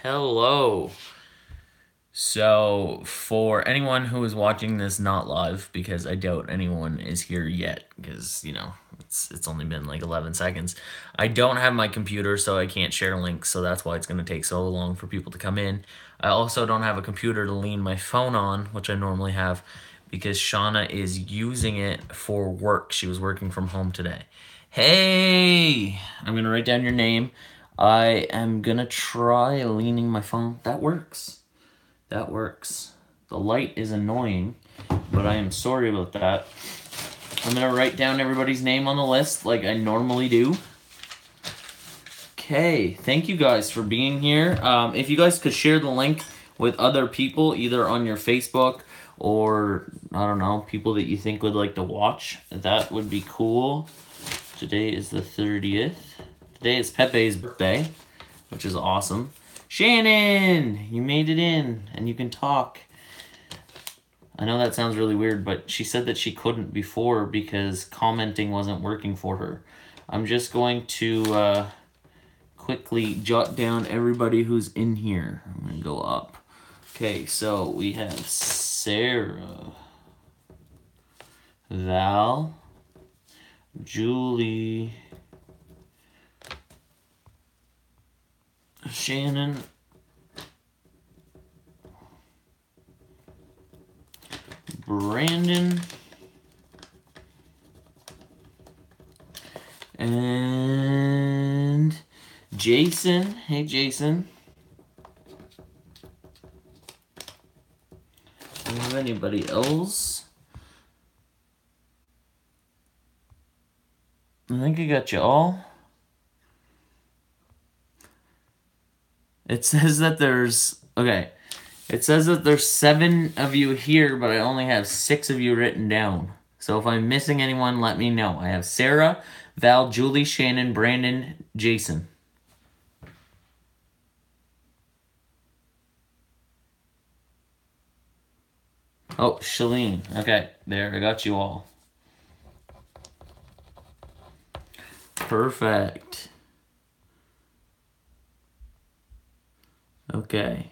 Hello. So, for anyone who is watching this not live, because I doubt anyone is here yet, because, it's only been like 11 seconds, I don't have my computer, so I can't share links, so that's why it's going to take so long for people to come in. I also don't have a computer to lean my phone on, which I normally have, because Shawna is using it for work. She was working from home today. Hey! I'm going to write down your name. I am going to try leaning my phone. That works. That works. The light is annoying, but I am sorry about that. I'm going to write down everybody's name on the list like I normally do. Okay, thank you guys for being here. If you guys could share the link with other people, either on your Facebook or, I don't know, people that you think would like to watch, that would be cool. Today is the 30th. Today is Pepe's birthday, which is awesome. Shannon, you made it in, and you can talk. I know that sounds really weird, but she said that she couldn't before because commenting wasn't working for her. I'm just going to quickly jot down everybody who's in here. I'm going to go up. Okay, so we have Sarah, Val, Julie, Shannon, Brandon, and Jason. Hey, Jason. Do you have anybody else? I think I got you all. It says that there's... Okay. It says that there's 7 of you here, but I only have 6 of you written down. So if I'm missing anyone, let me know. I have Sarah, Val, Julie, Shannon, Brandon, Jason. Oh, Shalene. Okay, there, I got you all. Perfect. Okay.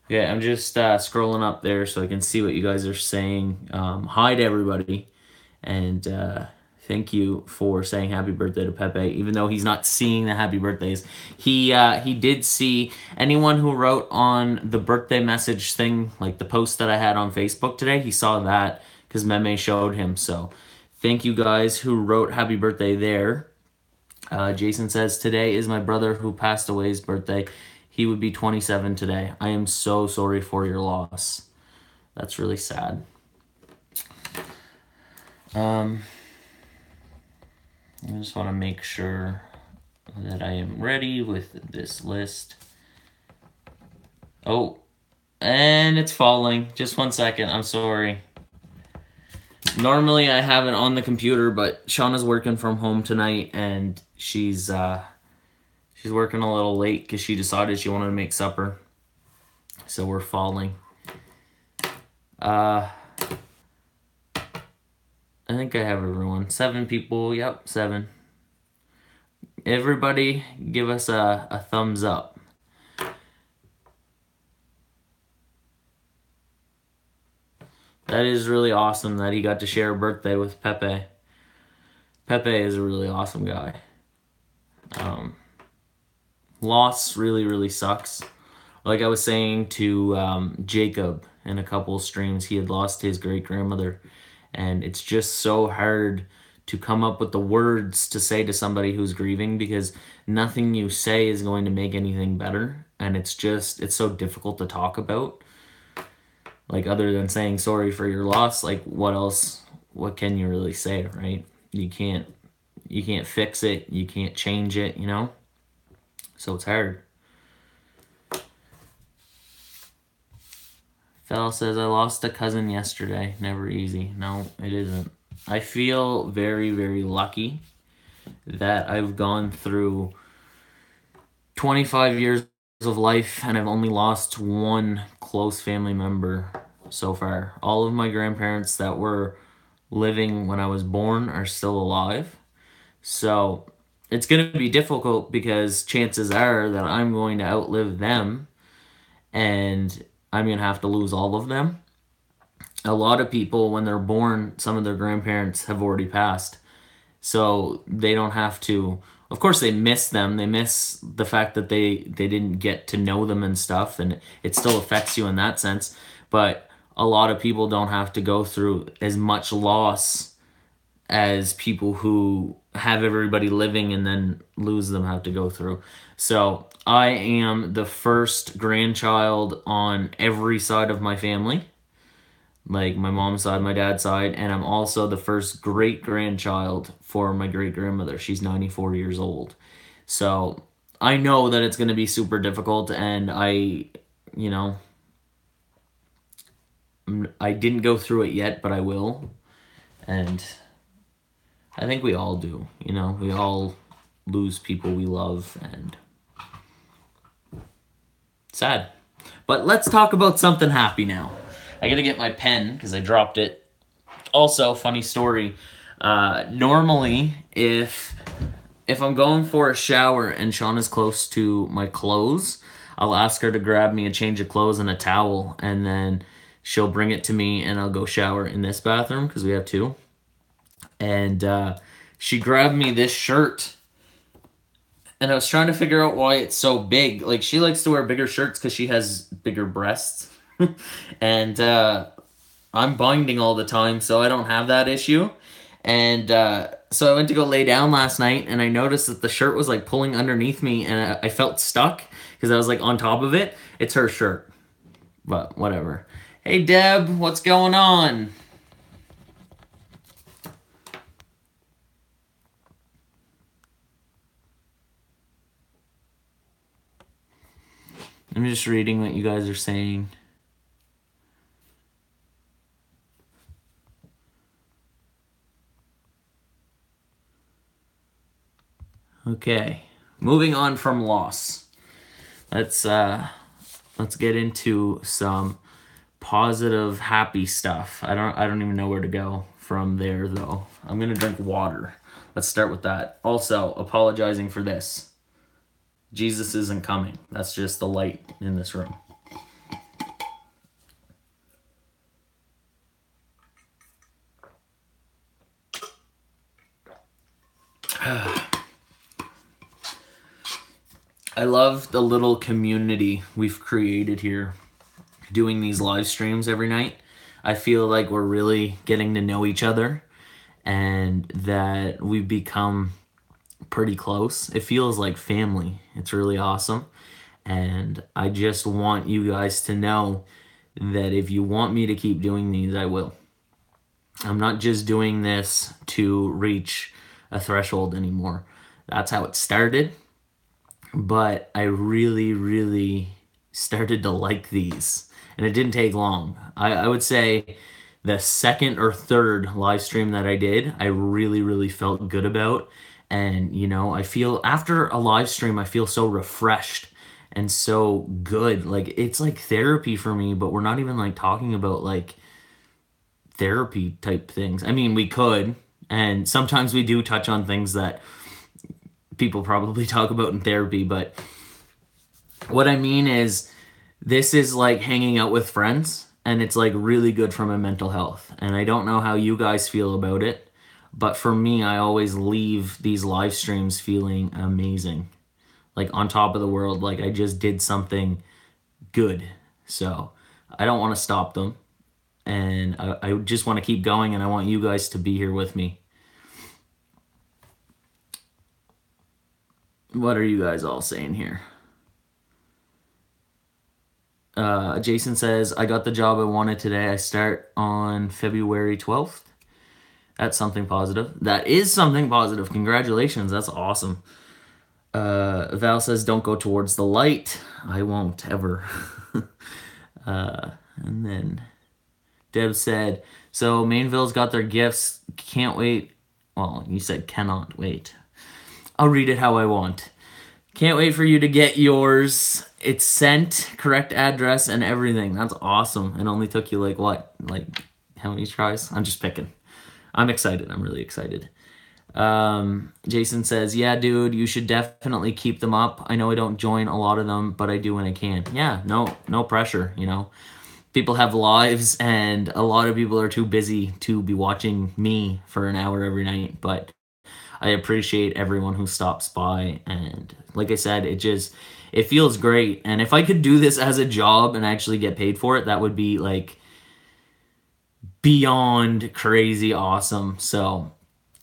Okay, I'm just scrolling up there so I can see what you guys are saying. Hi to everybody, and thank you for saying happy birthday to Pepe, even though he's not seeing the happy birthdays. He did see anyone who wrote on the birthday message thing, like the post that I had on Facebook today, he saw that because Meme showed him. So thank you guys who wrote happy birthday there. Jason says, today is my brother who passed away's birthday. He would be 27 today. I am so sorry for your loss. That's really sad. I just want to make sure that I am ready with this list. Oh, and it's falling. Just 1 second. I'm sorry. Normally I have it on the computer, but Shawna's working from home tonight, and she's working a little late because she decided she wanted to make supper. So we're falling. I think I have everyone. 7 people. Yep, 7. Everybody give us a thumbs up. That is really awesome that he got to share a birthday with Pepe. Pepe is a really awesome guy. Loss really, really sucks. Like I was saying to Jacob in a couple of streams, he had lost his great-grandmother. And it's just so hard to come up with the words to say to somebody who's grieving, because nothing you say is going to make anything better. And it's so difficult to talk about. Like, other than saying sorry for your loss, like, what can you really say, right? You can't fix it. You can't change it, you know? So it's hard. Fel says, I lost a cousin yesterday. Never easy. No, it isn't. I feel very, very lucky that I've gone through 25 years of life and I've only lost 1 close family member so far. All of my grandparents that were living when I was born are still alive. So it's going to be difficult because chances are that I'm going to outlive them and I'm going to have to lose all of them. A lot of people, when they're born, some of their grandparents have already passed. So they don't have to. Of course, they miss them. They miss the fact that they didn't get to know them and stuff, and it still affects you in that sense. But a lot of people don't have to go through as much loss as people who have everybody living and then lose them have to go through. So I am the first grandchild on every side of my family, like my mom's side, my dad's side, and I'm also the first great grandchild for my great grandmother. She's 94 years old. So I know that it's going to be super difficult, and you know, I didn't go through it yet, but I will. And I think we all do. You know, we all lose people we love, and sad. But let's talk about something happy now. I gotta get my pen because I dropped it. Also, funny story. Normally, if I'm going for a shower and Shawna's close to my clothes, I'll ask her to grab me a change of clothes and a towel, and then she'll bring it to me, and I'll go shower in this bathroom because we have two. And she grabbed me this shirt, and I was trying to figure out why it's so big. Like, she likes to wear bigger shirts because she has bigger breasts. And I'm binding all the time, so I don't have that issue. And so I went to go lay down last night, and I noticed that the shirt was like pulling underneath me, and I felt stuck because I was like on top of it. It's her shirt, but whatever. Hey Deb, what's going on? I'm just reading what you guys are saying. Okay, moving on from loss. Let's get into some positive, happy stuff. I don't even know where to go from there though. I'm gonna drink water. Let's start with that. Also, apologizing for this. Jesus isn't coming. That's just the light in this room. I love the little community we've created here doing these live streams every night. I feel like we're really getting to know each other and that we've become pretty close. It feels like family. It's really awesome. And I just want you guys to know that if you want me to keep doing these, I will. I'm not just doing this to reach a threshold anymore. That's how it started. But I really, really started to like these. And it didn't take long. I would say the second or third live stream that I did, I really, really felt good about. And, you know, I feel after a live stream, I feel so refreshed and so good. Like, it's like therapy for me, but we're not even like talking about like therapy type things. I mean, we could, and sometimes we do touch on things that people probably talk about in therapy, but what I mean is this is like hanging out with friends, and it's like really good for my mental health. And I don't know how you guys feel about it, but for me, I always leave these live streams feeling amazing, like on top of the world, like I just did something good. So I don't want to stop them, and I just want to keep going, and I want you guys to be here with me. What are you guys all saying here? Jason says, I got the job I wanted today. I start on February 12th. That's something positive. That is something positive. Congratulations. That's awesome. Val says, don't go towards the light. I won't ever. And then Deb said, so Mainville's got their gifts. Can't wait. Well, you said cannot wait. I'll read it how I want. Can't wait for you to get yours. It's sent, correct address, and everything. That's awesome. It only took you like what? Like how many tries? I'm just picking. I'm excited. I'm really excited. Jason says, yeah, dude, you should definitely keep them up. I know I don't join a lot of them, but I do when I can. Yeah, no pressure, you know. People have lives, and a lot of people are too busy to be watching me for an hour every night, but I appreciate everyone who stops by. And like I said, it feels great. And if I could do this as a job and actually get paid for it, that would be like beyond crazy awesome. So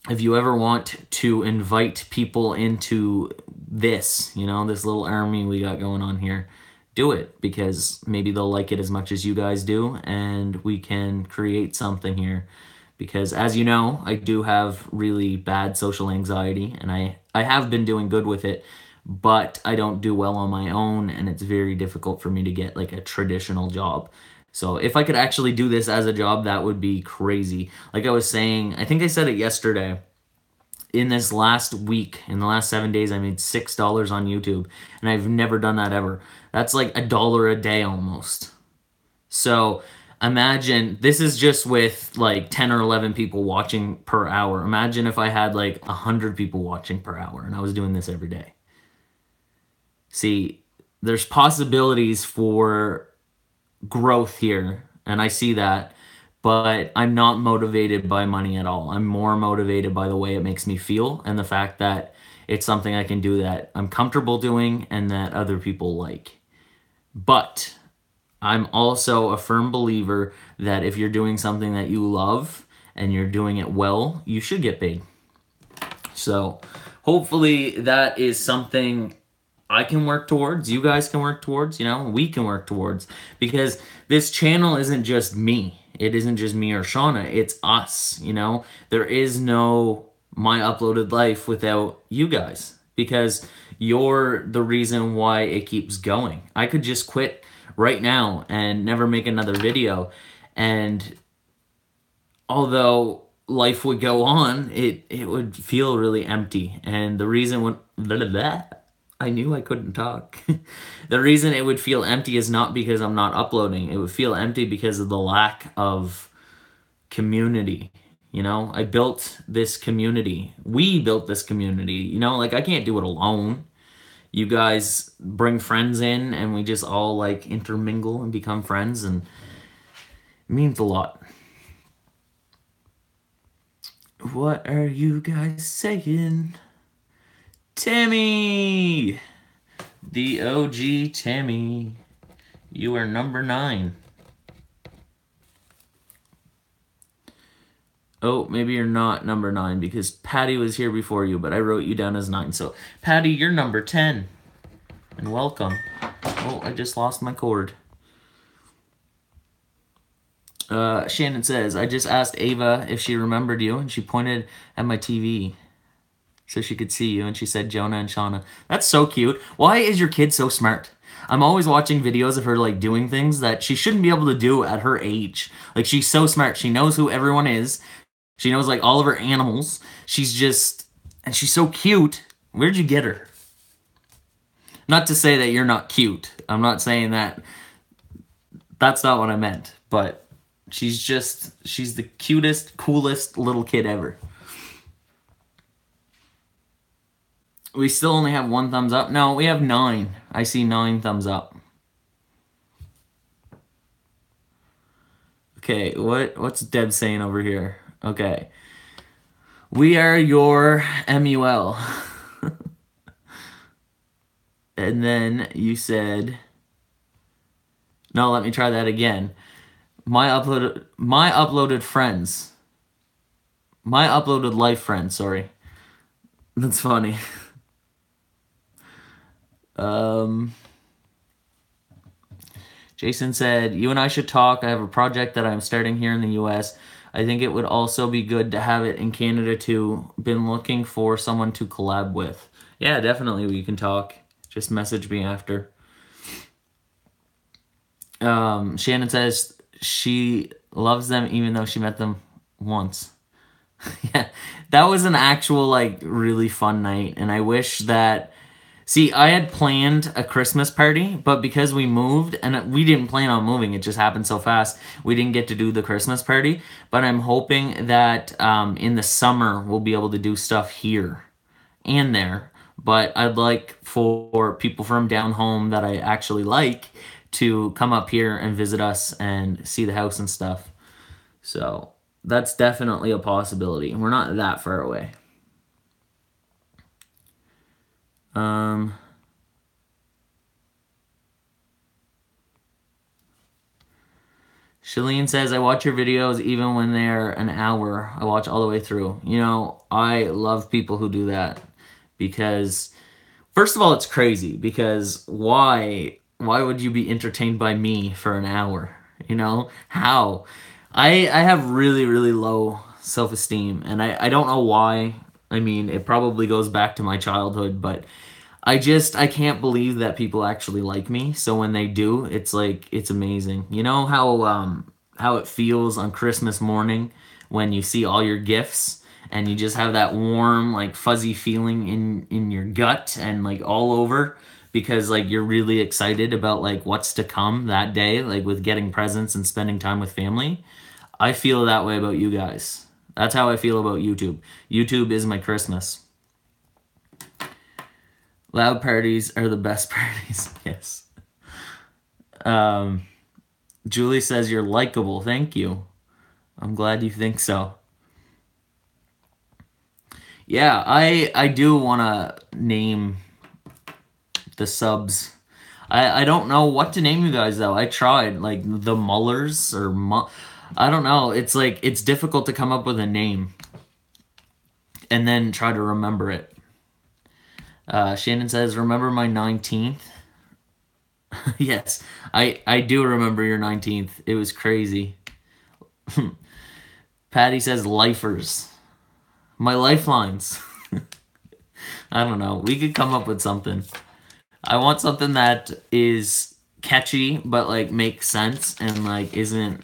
if you ever want to invite people into this, you know, this little army we got going on here, do it, because maybe they'll like it as much as you guys do, and we can create something here. Because as you know, I do have really bad social anxiety, and I have been doing good with it, but I don't do well on my own, and it's very difficult for me to get like a traditional job. So if I could actually do this as a job, that would be crazy. Like I was saying, I think I said it yesterday, in this last week, in the last 7 days, I made $6 on YouTube, and I've never done that ever. That's like $1 a day almost. So imagine, this is just with like 10 or 11 people watching per hour. Imagine if I had like 100 people watching per hour and I was doing this every day. See, there's possibilities for growth here, and I see that, but I'm not motivated by money at all. I'm more motivated by the way it makes me feel, and the fact that it's something I can do that I'm comfortable doing and that other people like. But I'm also a firm believer that if you're doing something that you love and you're doing it well, you should get paid. So hopefully that is something I can work towards, you guys can work towards, you know, we can work towards. Because this channel isn't just me. It isn't just me or Shawna. It's us, you know. There is no My Uploaded Life without you guys. Because you're the reason why it keeps going. I could just quit right now and never make another video. And although life would go on, it would feel really empty. And the reason when I knew I couldn't talk. The reason it would feel empty is not because I'm not uploading. It would feel empty because of the lack of community. You know, I built this community. We built this community. You know, like I can't do it alone. You guys bring friends in and we just all like intermingle and become friends, and it means a lot. What are you guys saying? Tammy! The OG Tammy. You are number 9. Oh, maybe you're not number 9 because Patty was here before you, but I wrote you down as 9. So, Patty, you're number 10. And welcome. Oh, I just lost my cord. Shannon says, I just asked Ava if she remembered you, and she pointed at my TV so she could see you, and she said Jonah and Shawna. That's so cute. Why is your kid so smart? I'm always watching videos of her like doing things that she shouldn't be able to do at her age. Like, she's so smart. She knows who everyone is. She knows like all of her animals. She's just, and she's so cute. Where'd you get her? Not to say that you're not cute. I'm not saying that. That's not what I meant. But she's the cutest, coolest little kid ever. We still only have 1 thumbs up? No, we have 9. I see 9 thumbs up. Okay, what's Deb saying over here? Okay. We are your MUL. And then you said, no, let me try that again. My uploaded friends. My uploaded life friends, sorry. That's funny. Jason said, you and I should talk. I have a project that I'm starting here in the US. I think it would also be good to have it in Canada too. Been looking for someone to collab with. Yeah, definitely we can talk. Just message me after. Shannon says she loves them even though she met them once. Yeah, that was an actual like really fun night, and I wish that See, I had planned a Christmas party, but because we moved, and we didn't plan on moving, it just happened so fast, we didn't get to do the Christmas party. But I'm hoping that in the summer we'll be able to do stuff here and there. But I'd like for people from down home that I actually like to come up here and visit us and see the house and stuff. So that's definitely a possibility. We're not that far away. Shalene says, I watch your videos even when they're an hour. I watch all the way through. You know, I love people who do that because, first of all, it's crazy because why would you be entertained by me for an hour? You know, how? I have really, really low self-esteem, and I don't know why. I mean, it probably goes back to my childhood, but I can't believe that people actually like me. So when they do, it's like it's amazing. You know how it feels on Christmas morning when you see all your gifts and you just have that warm like fuzzy feeling in your gut and like all over because like you're really excited about like what's to come that day, like with getting presents and spending time with family. I feel that way about you guys. That's how I feel about YouTube. YouTube is my Christmas. Loud parties are the best parties. Yes. Julie says you're likable. Thank you. I'm glad you think so. Yeah, I do want to name the subs. I don't know what to name you guys though. I tried like the Mullers or I don't know. It's like it's difficult to come up with a name and then try to remember it. Shannon says, remember my 19th? Yes, I do remember your 19th. It was crazy. Patty says, lifers. My lifelines. I don't know. We could come up with something. I want something that is catchy, but like makes sense and like isn't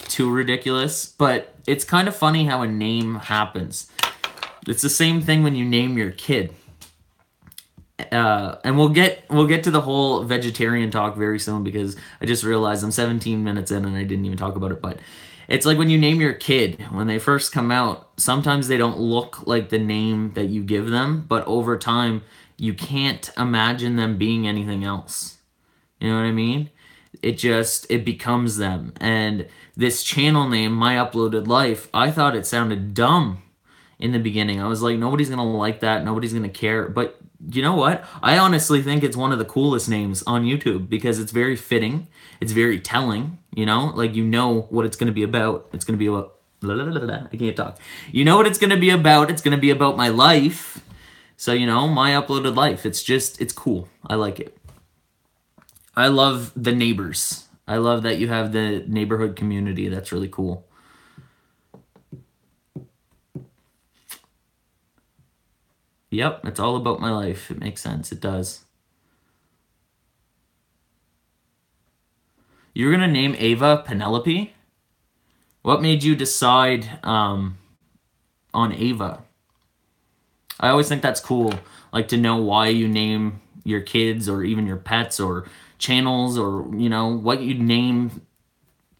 too ridiculous. But it's kind of funny how a name happens. It's the same thing when you name your kid. And we'll get to the whole vegetarian talk very soon because I just realized I'm 17 minutes in and I didn't even talk about it. But it's like when you name your kid, when they first come out, sometimes they don't look like the name that you give them, but over time, you can't imagine them being anything else. You know what I mean? It becomes them. And this channel name, My Uploaded Life, I thought it sounded dumb in the beginning. I was like, nobody's going to like that. Nobody's going to care. But you know what? I honestly think it's one of the coolest names on YouTube because it's very fitting. It's very telling, you know? Like, you know what it's going to be about. It's going to be about... I can't talk. You know what it's going to be about. It's going to be about my life. So, you know, My Uploaded Life. It's cool. I like it. I love the neighbors. I love that you have the neighborhood community. That's really cool. Yep, it's all about my life. It makes sense. It does. You're going to name Ava Penelope? What made you decide on Ava? I always think that's cool, like to know why you name your kids or even your pets or channels or, you know, what you name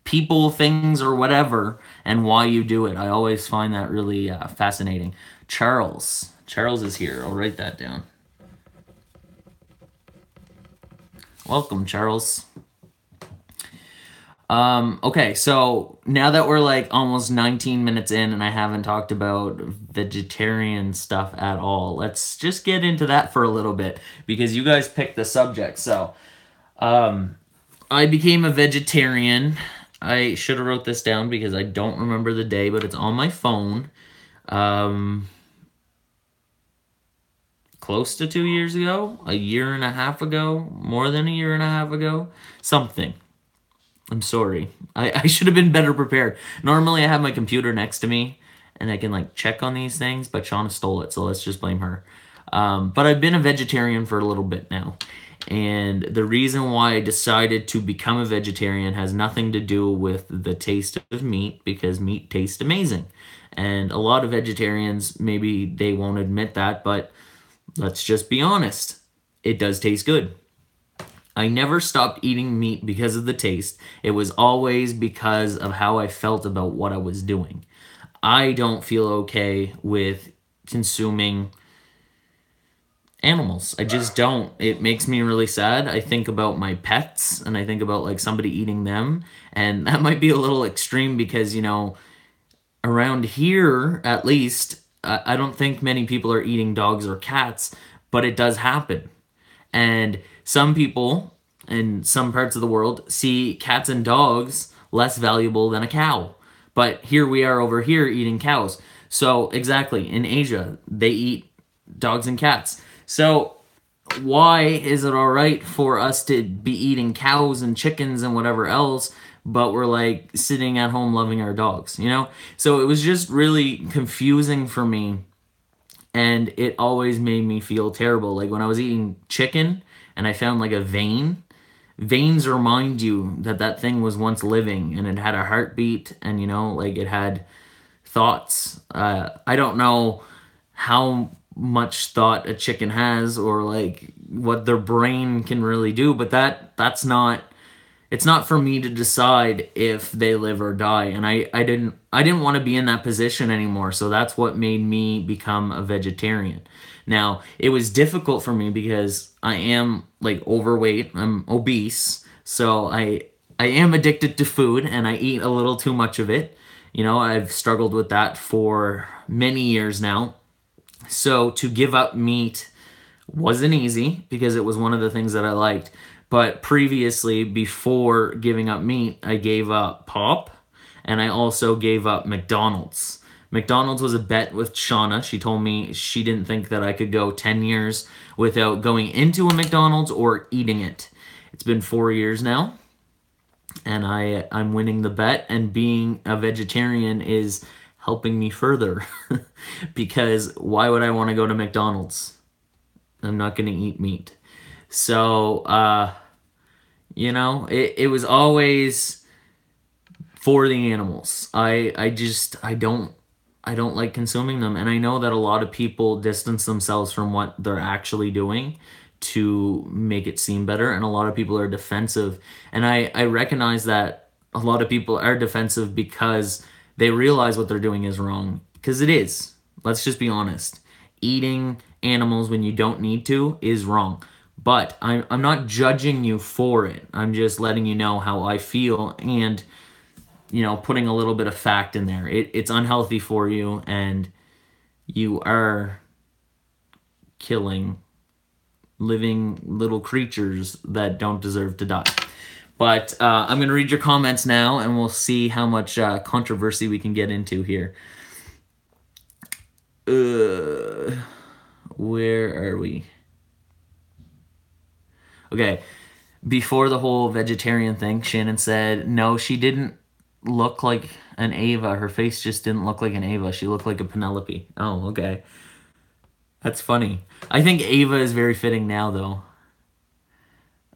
people, things, or whatever, and why you do it. I always find that really fascinating. Charles. Charles is here. I'll write that down. Welcome, Charles. Okay, so now that we're like almost 19 minutes in and I haven't talked about vegetarian stuff at all, let's just get into that for a little bit because you guys picked the subject. So, I became a vegetarian. I should have wrote this down because I don't remember the day, but it's on my phone. Close to 2 years ago, a year and a half ago, more than a year and a half ago, something. I'm sorry. I should have been better prepared. Normally I have my computer next to me and I can like check on these things, but Shawna stole it, so let's just blame her. But I've been a vegetarian for a little bit now. And the reason why I decided to become a vegetarian has nothing to do with the taste of meat, because meat tastes amazing. And a lot of vegetarians, maybe they won't admit that, but let's just be honest. it does taste good. I never stopped eating meat because of the taste. It was always because of how I felt about what I was doing. I don't feel okay with consuming animals. I just don't. It makes me really sad. I think about my pets and I think about like somebody eating them. And that might be a little extreme because, you know, around here at least, I don't think many people are eating dogs or cats, but it does happen. And some people in some parts of the world see cats and dogs less valuable than a cow. But here we are over here eating cows. So exactly, in Asia, they eat dogs and cats. So why is it all right for us to be eating cows and chickens and whatever else, but we're like sitting at home loving our dogs, you know? So it was just really confusing for me, and it always made me feel terrible. Like when I was eating chicken and I found like a vein, veins remind you that that thing was once living and it had a heartbeat and, you know, like it had thoughts. I don't know how much thought a chicken has or like what their brain can really do, but that's not, it's not for me to decide if they live or die. And I didn't want to be in that position anymore. So that's what made me become a vegetarian. Now, it was difficult for me because I am like overweight, I'm obese, so I am addicted to food and I eat a little too much of it. You know, I've struggled with that for many years now. So to give up meat wasn't easy because it was one of the things that I liked. But previously, before giving up meat, I gave up pop and I also gave up McDonald's. McDonald's was a bet with Shawna. She told me she didn't think that I could go 10 years without going into a McDonald's or eating it. It's been 4 years now, and I'm winning the bet, and being a vegetarian is helping me further because why would I want to go to McDonald's? I'm not going to eat meat. So, you know, it was always for the animals. I don't like consuming them. And I know that a lot of people distance themselves from what they're actually doing to make it seem better. And a lot of people are defensive. And I recognize that a lot of people are defensive because they realize what they're doing is wrong. Because it is. Let's just be honest. Eating animals when you don't need to is wrong. But I'm not judging you for it. I'm just letting you know how I feel and, you know, putting a little bit of fact in there. It's unhealthy for you and you are killing living little creatures that don't deserve to die. But I'm going to read your comments now and we'll see how much controversy we can get into here. Where are we? Okay, before the whole vegetarian thing, Shannon said, no, she didn't look like an Ava. Her face just didn't look like an Ava. She looked like a Penelope. Oh, okay. That's funny. I think Ava is very fitting now, though.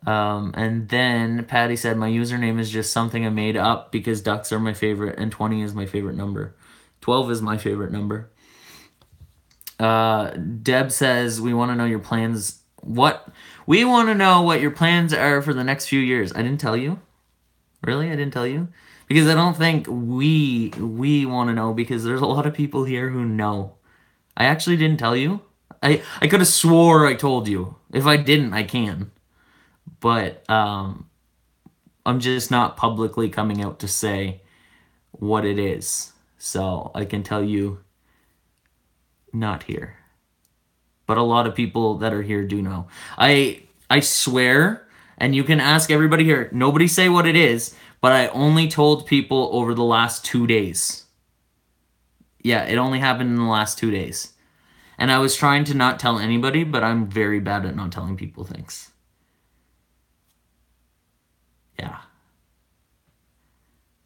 And then Patty said, my username is just something I made up because ducks are my favorite and 20 is my favorite number. 12 is my favorite number. Deb says, we want to know your plans. What? We want to know what your plans are for the next few years. I didn't tell you. Really? I didn't tell you? Because I don't think we want to know because there's a lot of people here who know. I actually didn't tell you. I could have swore I told you. If I didn't, I can. But I'm just not publicly coming out to say what it is. So I can tell you not here. But a lot of people that are here do know. I swear, and you can ask everybody here, nobody say what it is, but I only told people over the last 2 days. Yeah, it only happened in the last 2 days. And I was trying to not tell anybody, but I'm very bad at not telling people things. Yeah.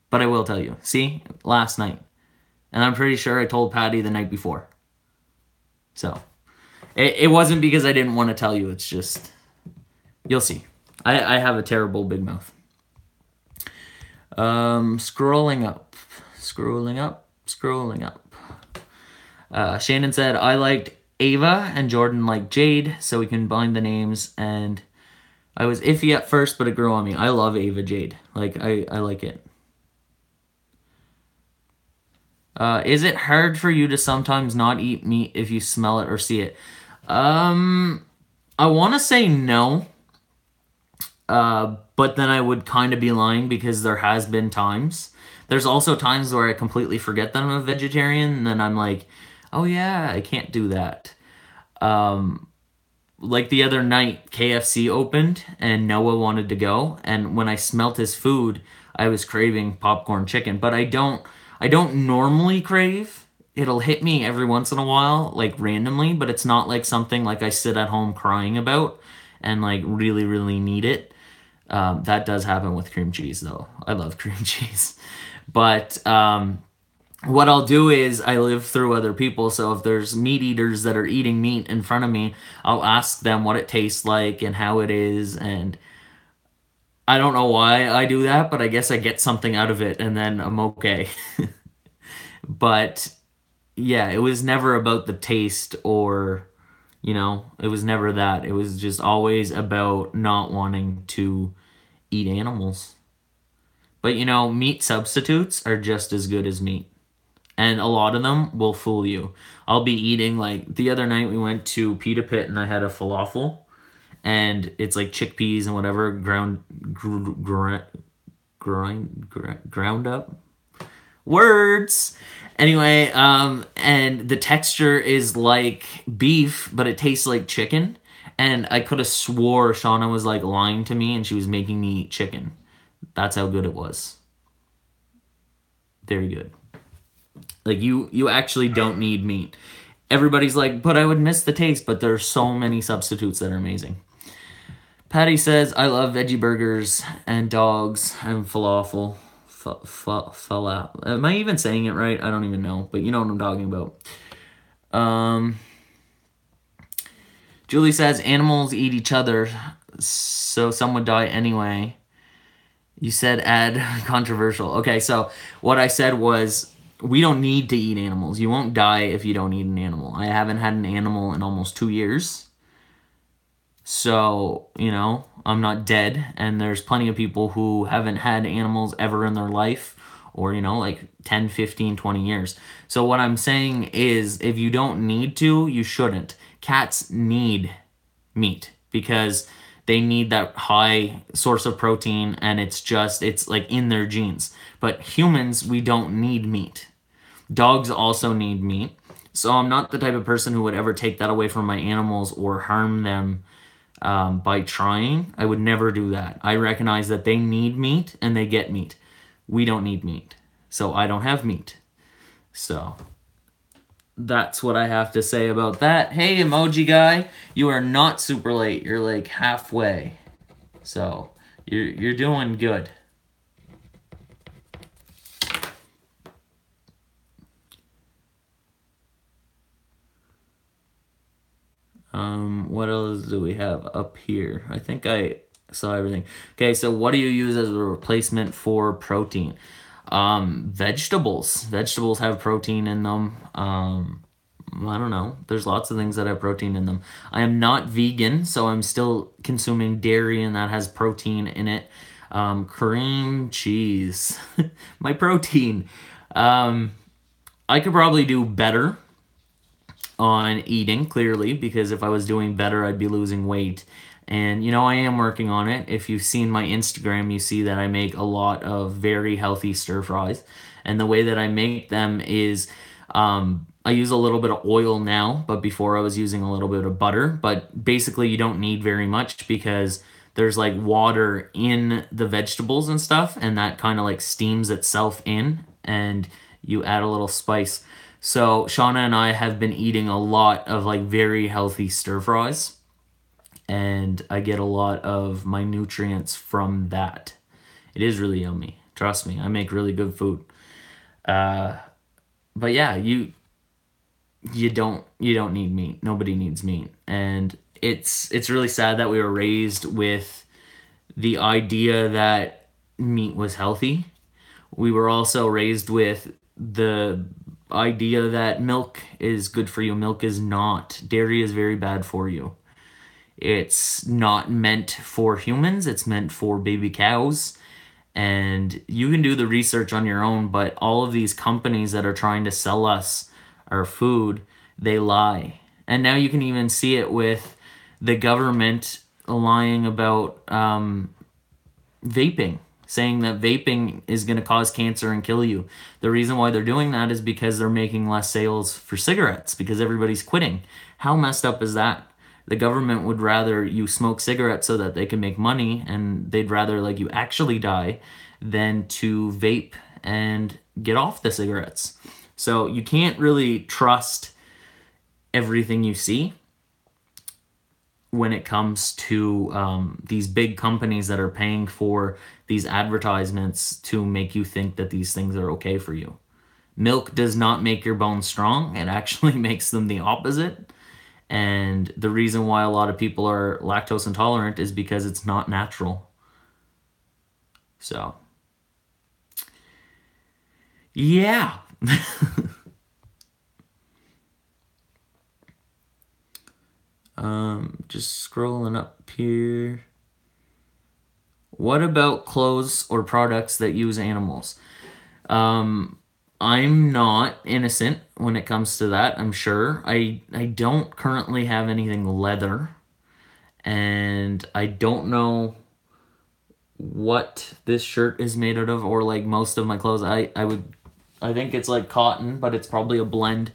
But I will tell you. See? Last night. And I'm pretty sure I told Patty the night before. So, it wasn't because I didn't want to tell you. It's just, you'll see. I have a terrible big mouth. Scrolling up. Shannon said, I liked Ava and Jordan like Jade, so we combined the names, and I was iffy at first, but it grew on me. I love Ava Jade. Like, I like it. Is it hard for you to sometimes not eat meat if you smell it or see it? I want to say no, but then I would kind of be lying because there has been times. There's also times where I completely forget that I'm a vegetarian, and then I'm like, oh yeah, I can't do that. Like the other night, KFC opened and Noah wanted to go, and when I smelt his food, I was craving popcorn chicken, but I don't normally crave. It'll hit me every once in a while, like randomly, but it's not like something like I sit at home crying about and like really, really need it. That does happen with cream cheese, though. I love cream cheese. But what I'll do is I live through other people. So if there's meat eaters that are eating meat in front of me, I'll ask them what it tastes like and how it is. And I don't know why I do that, but I guess I get something out of it and then I'm okay. But yeah, it was never about the taste or, it was never that. It was just always about not wanting to eat animals. But meat substitutes are just as good as meat. And a lot of them will fool you. I'll be eating, like, the other night we went to Petit and I had a falafel. And it's like chickpeas and whatever ground up. Words. Anyway, and the texture is like beef, but it tastes like chicken. And I could have swore Shawna was like lying to me and she was making me eat chicken. That's how good it was. Very good. Like you actually don't need meat. Everybody's like, but I would miss the taste, but there's so many substitutes that are amazing. Patty says, I love veggie burgers and dogs and falafel. Falafel. Am I even saying it right? I don't even know, but you know what I'm talking about. Julie says, animals eat each other, so some would die anyway. You said add controversial. Okay, so what I said was, we don't need to eat animals. You won't die if you don't eat an animal. I haven't had an animal in almost 2 years. So, I'm not dead. And there's plenty of people who haven't had animals ever in their life or, like 10, 15, 20 years. So what I'm saying is if you don't need to, you shouldn't. Cats need meat because they need that high source of protein and it's like in their genes. But humans, we don't need meat. Dogs also need meat. So I'm not the type of person who would ever take that away from my animals or harm them by trying. I would never do that. I recognize that they need meat and they get meat. We don't need meat. So I don't have meat. So that's what I have to say about that. Hey, emoji guy, you are not super late. You're like halfway. So you're doing good. What else do we have up here? I think I saw everything. Okay, so what do you use as a replacement for protein? Vegetables. Vegetables have protein in them. I don't know. There's lots of things that have protein in them. I am not vegan, so I'm still consuming dairy and that has protein in it. Cream cheese. My protein. I could probably do better on eating, clearly, because if I was doing better, I'd be losing weight. And, I am working on it. If you've seen my Instagram, you see that I make a lot of very healthy stir fries. And the way that I make them is I use a little bit of oil now, but before I was using a little bit of butter. But basically, you don't need very much because there's like water in the vegetables and stuff, and that kind of like steams itself in, and you add a little spice. So Shawna and I have been eating a lot of like very healthy stir fries, and I get a lot of my nutrients from that. It is really yummy. Trust me, I make really good food. But yeah, you don't need meat. Nobody needs meat, and it's really sad that we were raised with the idea that meat was healthy. We were also raised with the idea that milk is good for you. Milk is not. Dairy is very bad for you. It's not meant for humans. It's meant for baby cows. And you can do the research on your own, but all of these companies that are trying to sell us our food, they lie. And now you can even see it with the government lying about vaping, saying that vaping is going to cause cancer and kill you. The reason why they're doing that is because they're making less sales for cigarettes, because everybody's quitting. How messed up is that? The government would rather you smoke cigarettes so that they can make money, and they'd rather like you actually die than to vape and get off the cigarettes. So you can't really trust everything you see when it comes to these big companies that are paying for these advertisements to make you think that these things are okay for you. Milk does not make your bones strong. It actually makes them the opposite. And the reason why a lot of people are lactose intolerant is because it's not natural. So, yeah. Just scrolling up here. What about clothes or products that use animals? I'm not innocent when it comes to that, I'm sure. I don't currently have anything leather, and I don't know what this shirt is made out of, or like most of my clothes. I think it's like cotton, but it's probably a blend.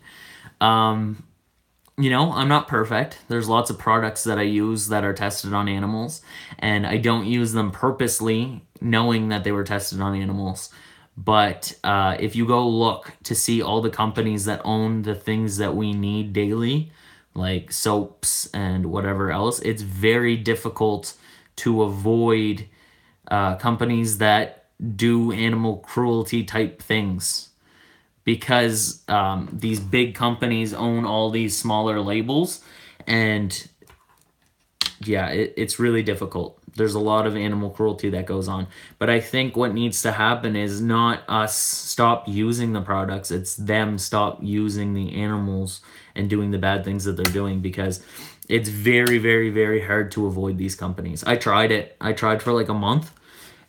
You know, I'm not perfect. There's lots of products that I use that are tested on animals, and I don't use them purposely knowing that they were tested on animals. But if you go look to see all the companies that own the things that we need daily, like soaps and whatever else, it's very difficult to avoid companies that do animal cruelty type things, because these big companies own all these smaller labels, and yeah, it's really difficult. There's a lot of animal cruelty that goes on. But I think what needs to happen is not us stop using the products, it's them stop using the animals and doing the bad things that they're doing, because it's very, very, very hard to avoid these companies. I tried it. I tried for like a month,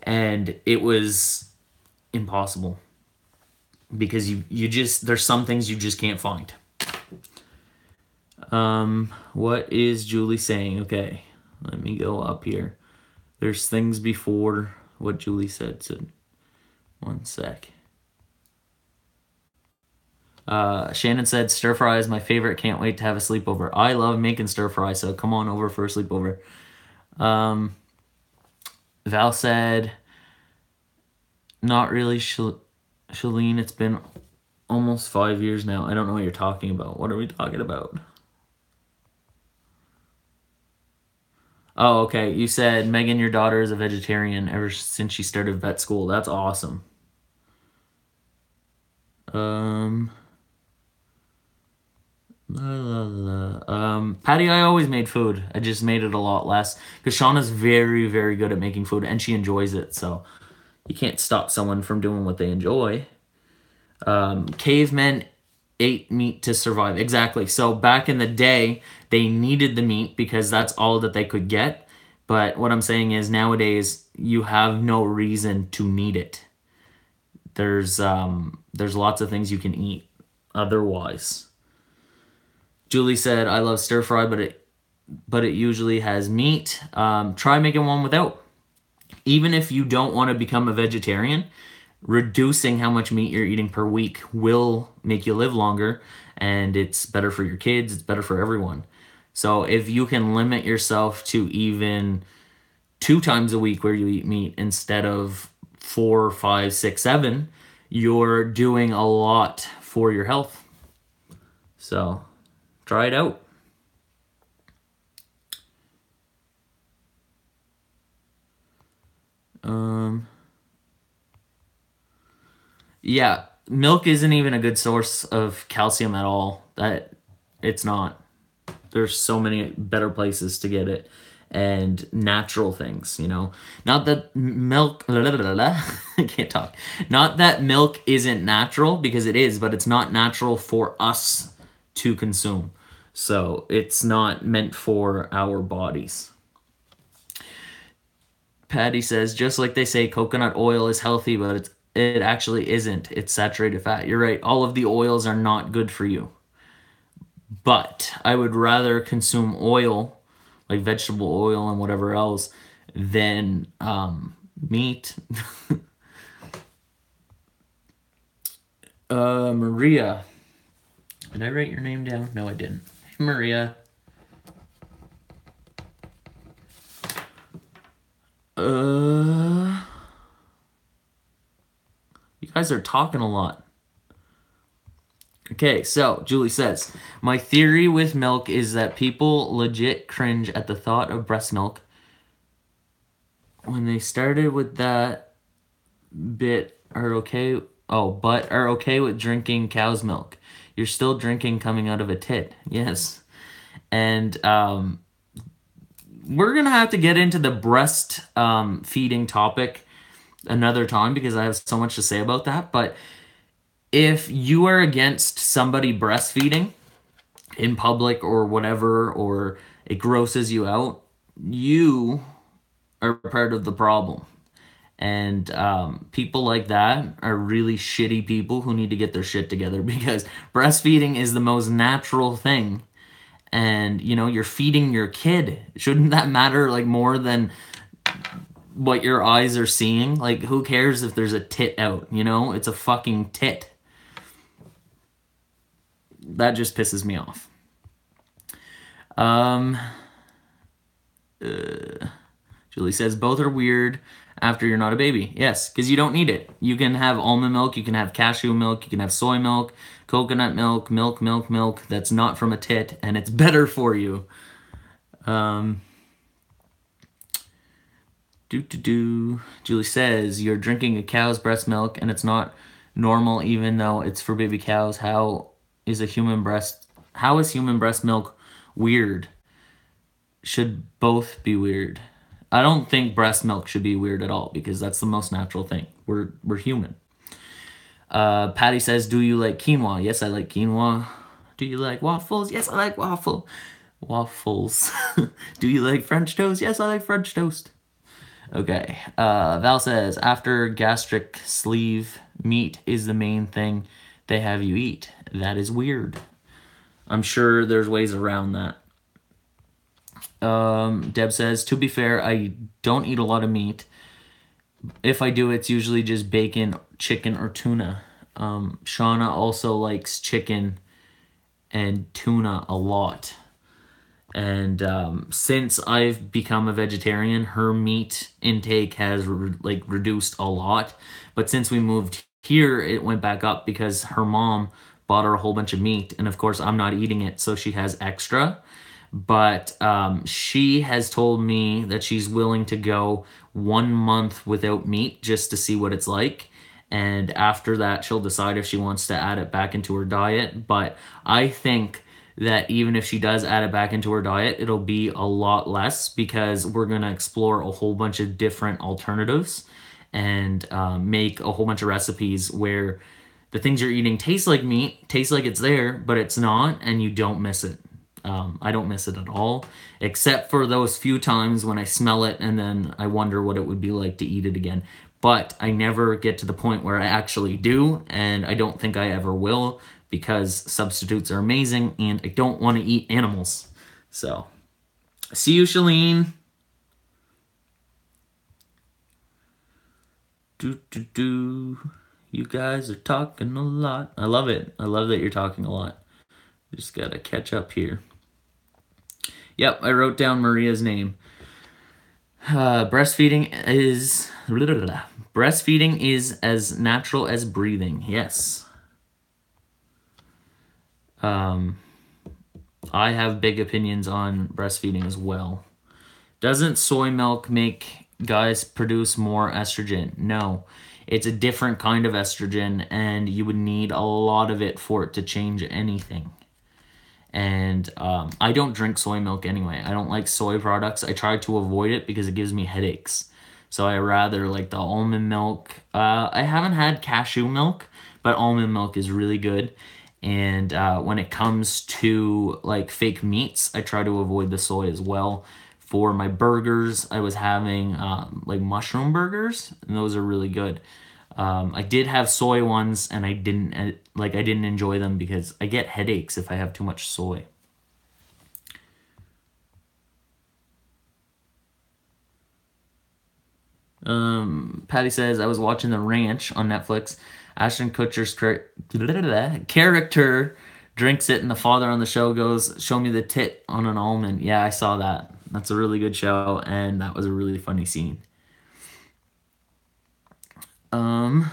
and it was impossible, because you just, there's some things you just can't find. What is Julie saying? Okay, let me go up here. There's things before what Julie said. So, one sec. Shannon said, stir fry is my favorite. Can't wait to have a sleepover. I love making stir fry, so come on over for a sleepover. Val said, not really, Shalene. It's been almost 5 years now. I don't know what you're talking about. What are we talking about? Oh, okay. You said, Megan, your daughter is a vegetarian ever since she started vet school. That's awesome. Patty, I always made food. I just made it a lot less, because Shawna's very, very good at making food, and she enjoys it, so you can't stop someone from doing what they enjoy. Cavemen ate meat to survive. Exactly. So back in the day, they needed the meat because that's all that they could get. But what I'm saying is, nowadays you have no reason to need it. There's lots of things you can eat otherwise. Julie said, I love stir fry, but it usually has meat. Try making one without. Even if you don't want to become a vegetarian, reducing how much meat you're eating per week will make you live longer, and it's better for your kids, it's better for everyone. So if you can limit yourself to even 2 times a week where you eat meat instead of 4, 5, 6, 7, you're doing a lot for your health. So try it out. Yeah, milk isn't even a good source of calcium at all. That it's not. There's so many better places to get it. and natural things, you know. Not that milk, I can't talk. Not that milk isn't natural, because it is, but it's not natural for us to consume. So it's not meant for our bodies. Patty says, just like they say coconut oil is healthy, but it actually isn't. It's saturated fat. You're right. All of the oils are not good for you. But I would rather consume oil, like vegetable oil and whatever else, than meat. Maria. Did I write your name down? No, I didn't. Hey, Maria. You guys are talking a lot. Okay, so Julie says, my theory with milk is that people legit cringe at the thought of breast milk. When they started with that bit are okay. Oh, but are okay with drinking cow's milk. You're still drinking coming out of a tit. Yes. And we're going to have to get into the breast feeding topic another time, because I have so much to say about that. But if you are against somebody breastfeeding in public or whatever, or it grosses you out, you are part of the problem. And people like that are really shitty people who need to get their shit together, because breastfeeding is the most natural thing. And, you know, you're feeding your kid. Shouldn't that matter, like, more than what your eyes are seeing? Like, who cares if there's a tit out, you know? It's a fucking tit. That just pisses me off. Julie says, both are weird after you're not a baby. Yes, because you don't need it. You can have almond milk, you can have cashew milk, you can have soy milk, coconut milk, milk that's not from a tit, and it's better for you. Julie says, you're drinking a cow's breast milk and it's not normal even though it's for baby cows. How is human breast milk weird? Should both be weird. I don't think breast milk should be weird at all, because that's the most natural thing. We're human. Patty says, do you like quinoa? Yes, I like quinoa. Do you like waffles? Yes, I like waffles. Do you like French toast? Yes, I like French toast. Okay. Val says, after gastric sleeve, meat is the main thing they have you eat. That is weird. I'm sure there's ways around that. Deb says, to be fair, I don't eat a lot of meat. If I do, it's usually just bacon, chicken, or tuna. Shawna also likes chicken and tuna a lot. And since I've become a vegetarian, her meat intake has reduced a lot. But since we moved here, it went back up because her mom bought her a whole bunch of meat. And of course, I'm not eating it, so she has extra. But she has told me that she's willing to go 1 month without meat just to see what it's like. And after that, she'll decide if she wants to add it back into her diet. But I think that even if she does add it back into her diet, it'll be a lot less, because we're going to explore a whole bunch of different alternatives and make a whole bunch of recipes where the things you're eating taste like meat, taste like it's there, but it's not, and you don't miss it. I don't miss it at all, except for those few times when I smell it and then I wonder what it would be like to eat it again. But I never get to the point where I actually do, and I don't think I ever will, because substitutes are amazing and I don't want to eat animals. So, see you, Shalene. You guys are talking a lot. I love it. I love that you're talking a lot. Just gotta catch up here. Yep, I wrote down Maria's name. Breastfeeding is as natural as breathing. Yes. I have big opinions on breastfeeding as well. Doesn't soy milk make guys produce more estrogen? No. It's a different kind of estrogen, and you would need a lot of it for it to change anything. And I don't drink soy milk anyway. I don't like soy products. I try to avoid it because it gives me headaches. So I rather like the almond milk. I haven't had cashew milk, but almond milk is really good. And when it comes to like fake meats, I try to avoid the soy as well. For my burgers, I was having like mushroom burgers, and those are really good. I did have soy ones, and I didn't enjoy them because I get headaches if I have too much soy. Patty says, I was watching The Ranch on Netflix. Ashton Kutcher's character drinks it, and the father on the show goes, "Show me the tit on an almond." Yeah, I saw that. That's a really good show, and that was a really funny scene. Almond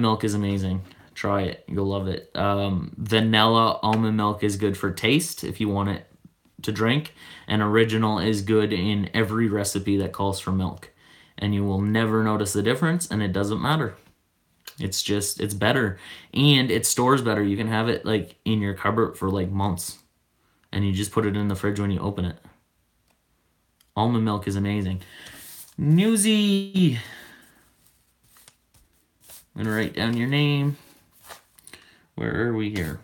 milk is amazing. Try it. You'll love it. Vanilla almond milk is good for taste if you want it to drink. And original is good in every recipe that calls for milk. And you will never notice the difference, and it doesn't matter. It's better. And it stores better. You can have it like in your cupboard for like months. And you just put it in the fridge when you open it. Almond milk is amazing. Newsy. I'm going to write down your name. Where are we here?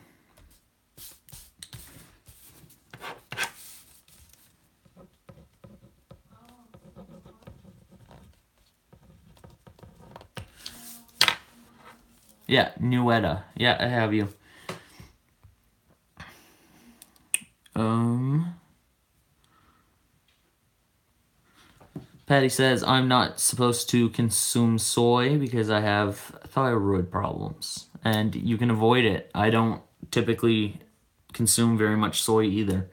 Yeah, Nuetta. Yeah, I have you. Patty says, I'm not supposed to consume soy because I have thyroid problems. And you can avoid it. I don't typically consume very much soy either.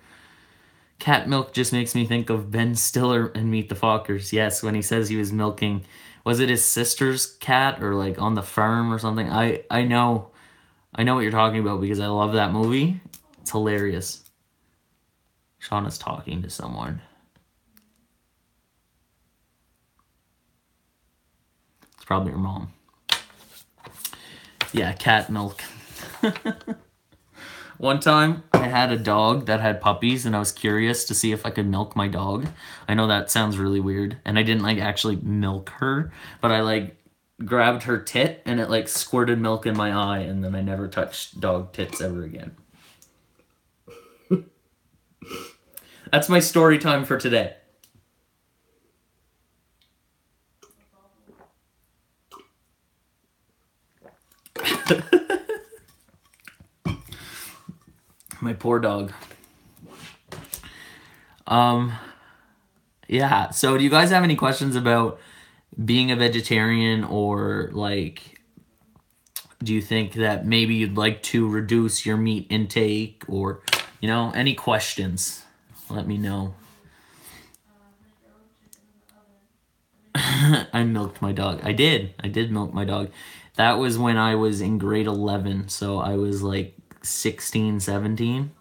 Cat milk just makes me think of Ben Stiller and Meet the Fockers. Yes, when he says he was milking, was it his sister's cat or like on the farm or something? I know what you're talking about because I love that movie. It's hilarious. Shawna's talking to someone. It's probably her mom. Yeah, cat milk. One time, I had a dog that had puppies, and I was curious to see if I could milk my dog. I know that sounds really weird, and I didn't, like, actually milk her, but I, like, grabbed her tit, and it, like, squirted milk in my eye, and then I never touched dog tits ever again. That's my story time for today. My poor dog. Yeah, so do you guys have any questions about being a vegetarian, or like, do you think that maybe you'd like to reduce your meat intake, or, you know, any questions? Let me know. I milked my dog. I did milk my dog. That was when I was in grade 11, so I was like 16, 17.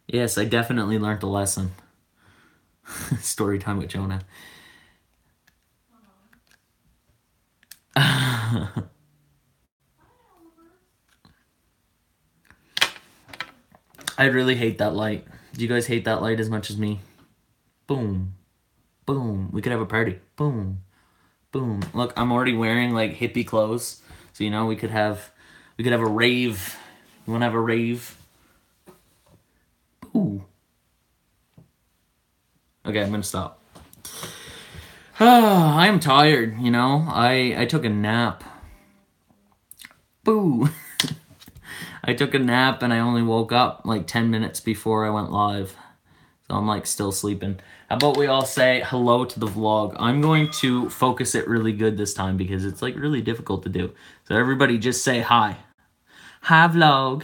Yes, I definitely learned a lesson. Story time with Jonah. I really hate that light. Do you guys hate that light as much as me? Boom. Boom. We could have a party. Boom. Boom. Look, I'm already wearing like hippie clothes. So, you know, we could have a rave. You want to have a rave? Ooh. Okay, I'm going to stop. I am tired, you know. I took a nap. Boo. I took a nap and I only woke up like 10 minutes before I went live. So I'm like still sleeping. How about we all say hello to the vlog? I'm going to focus it really good this time because it's like really difficult to do. So everybody just say hi. Hi vlog.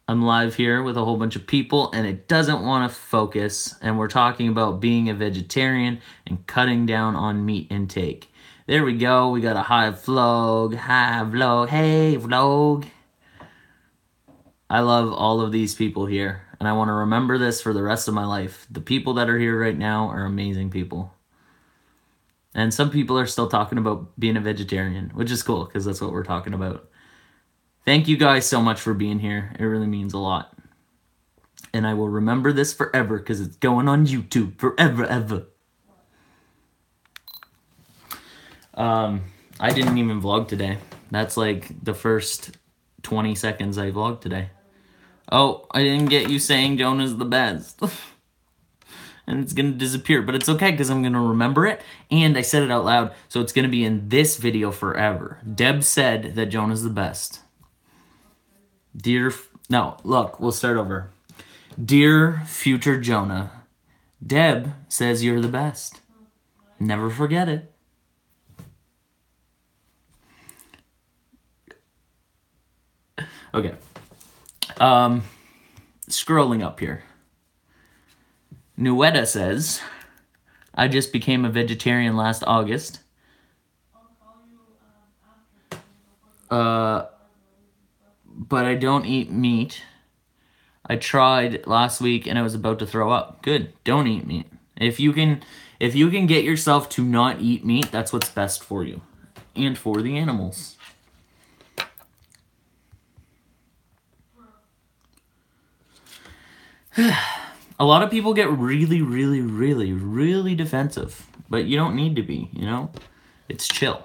I'm live here with a whole bunch of people and it doesn't want to focus. And we're talking about being a vegetarian and cutting down on meat intake. There we go. We got a hi vlog. Hi vlog. Hey vlog. I love all of these people here. And I want to remember this for the rest of my life. The people that are here right now are amazing people. And some people are still talking about being a vegetarian, which is cool because that's what we're talking about. Thank you guys so much for being here. It really means a lot. And I will remember this forever because it's going on YouTube forever, ever. I didn't even vlog today. That's like the first 20 seconds I vlogged today. Oh, I didn't get you saying Jonah's the best. And it's going to disappear. But it's okay because I'm going to remember it. And I said it out loud. So it's going to be in this video forever. Deb said that Jonah's the best. No, look, we'll start over. Dear future Jonah, Deb says you're the best. Never forget it. Okay. Scrolling up here. Nuetta says, I just became a vegetarian last August. But I don't eat meat. I tried last week and I was about to throw up. Good. Don't eat meat. If you can get yourself to not eat meat, that's what's best for you and for the animals. A lot of people get really, really, really, really defensive, but you don't need to be, you know? It's chill.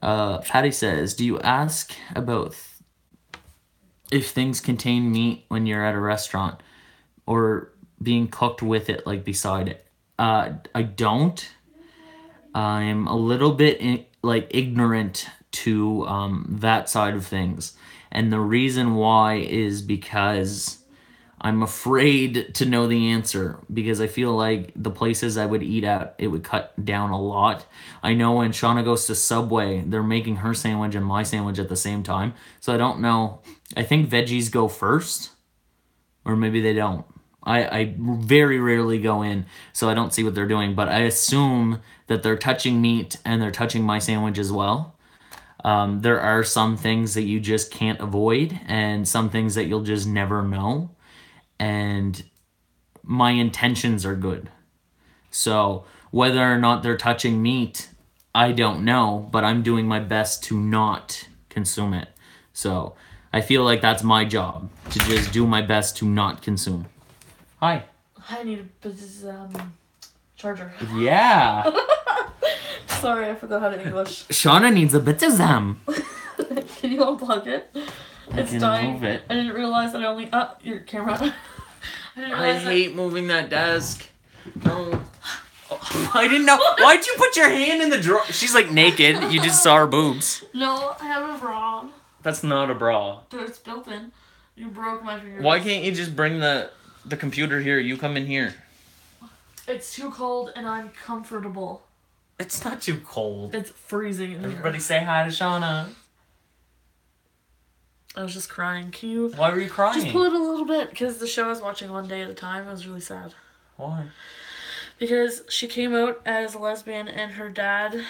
Patty says, do you ask about if things contain meat when you're at a restaurant or being cooked with it, like beside it? I don't. I'm a little bit ignorant to that side of things. And the reason why is because I'm afraid to know the answer, because I feel like the places I would eat at, it would cut down a lot. I know when Shawna goes to Subway, they're making her sandwich and my sandwich at the same time. So I don't know. I think veggies go first, or maybe they don't. I very rarely go in, so I don't see what they're doing. But I assume that they're touching meat and they're touching my sandwich as well. There are some things that you just can't avoid and some things that you'll just never know. And my intentions are good. So whether or not they're touching meat, I don't know, but I'm doing my best to not consume it. So I feel like that's my job, to just do my best to not consume. Hi. I need a charger. Yeah. Sorry, I forgot how to English. Shawna needs a bit of them. Can you unplug it? It's dying. Move it. I didn't realize that I only... your camera. I hate moving that desk. No. Oh, I didn't know. Why'd you put your hand in the drawer? She's like naked. You just saw her boobs. No, I have a bra. That's not a bra. Dude, it's built in. You broke my fingers. Why can't you just bring the computer here? You come in here. It's too cold and I'm comfortable. It's not too cold. It's freezing in Everybody here. say hi to Shawna. I was just crying. Can you... Why were you crying? Just pull it a little bit, because the show I was watching one day at a time. I was really sad. Why? Because she came out as a lesbian and her dad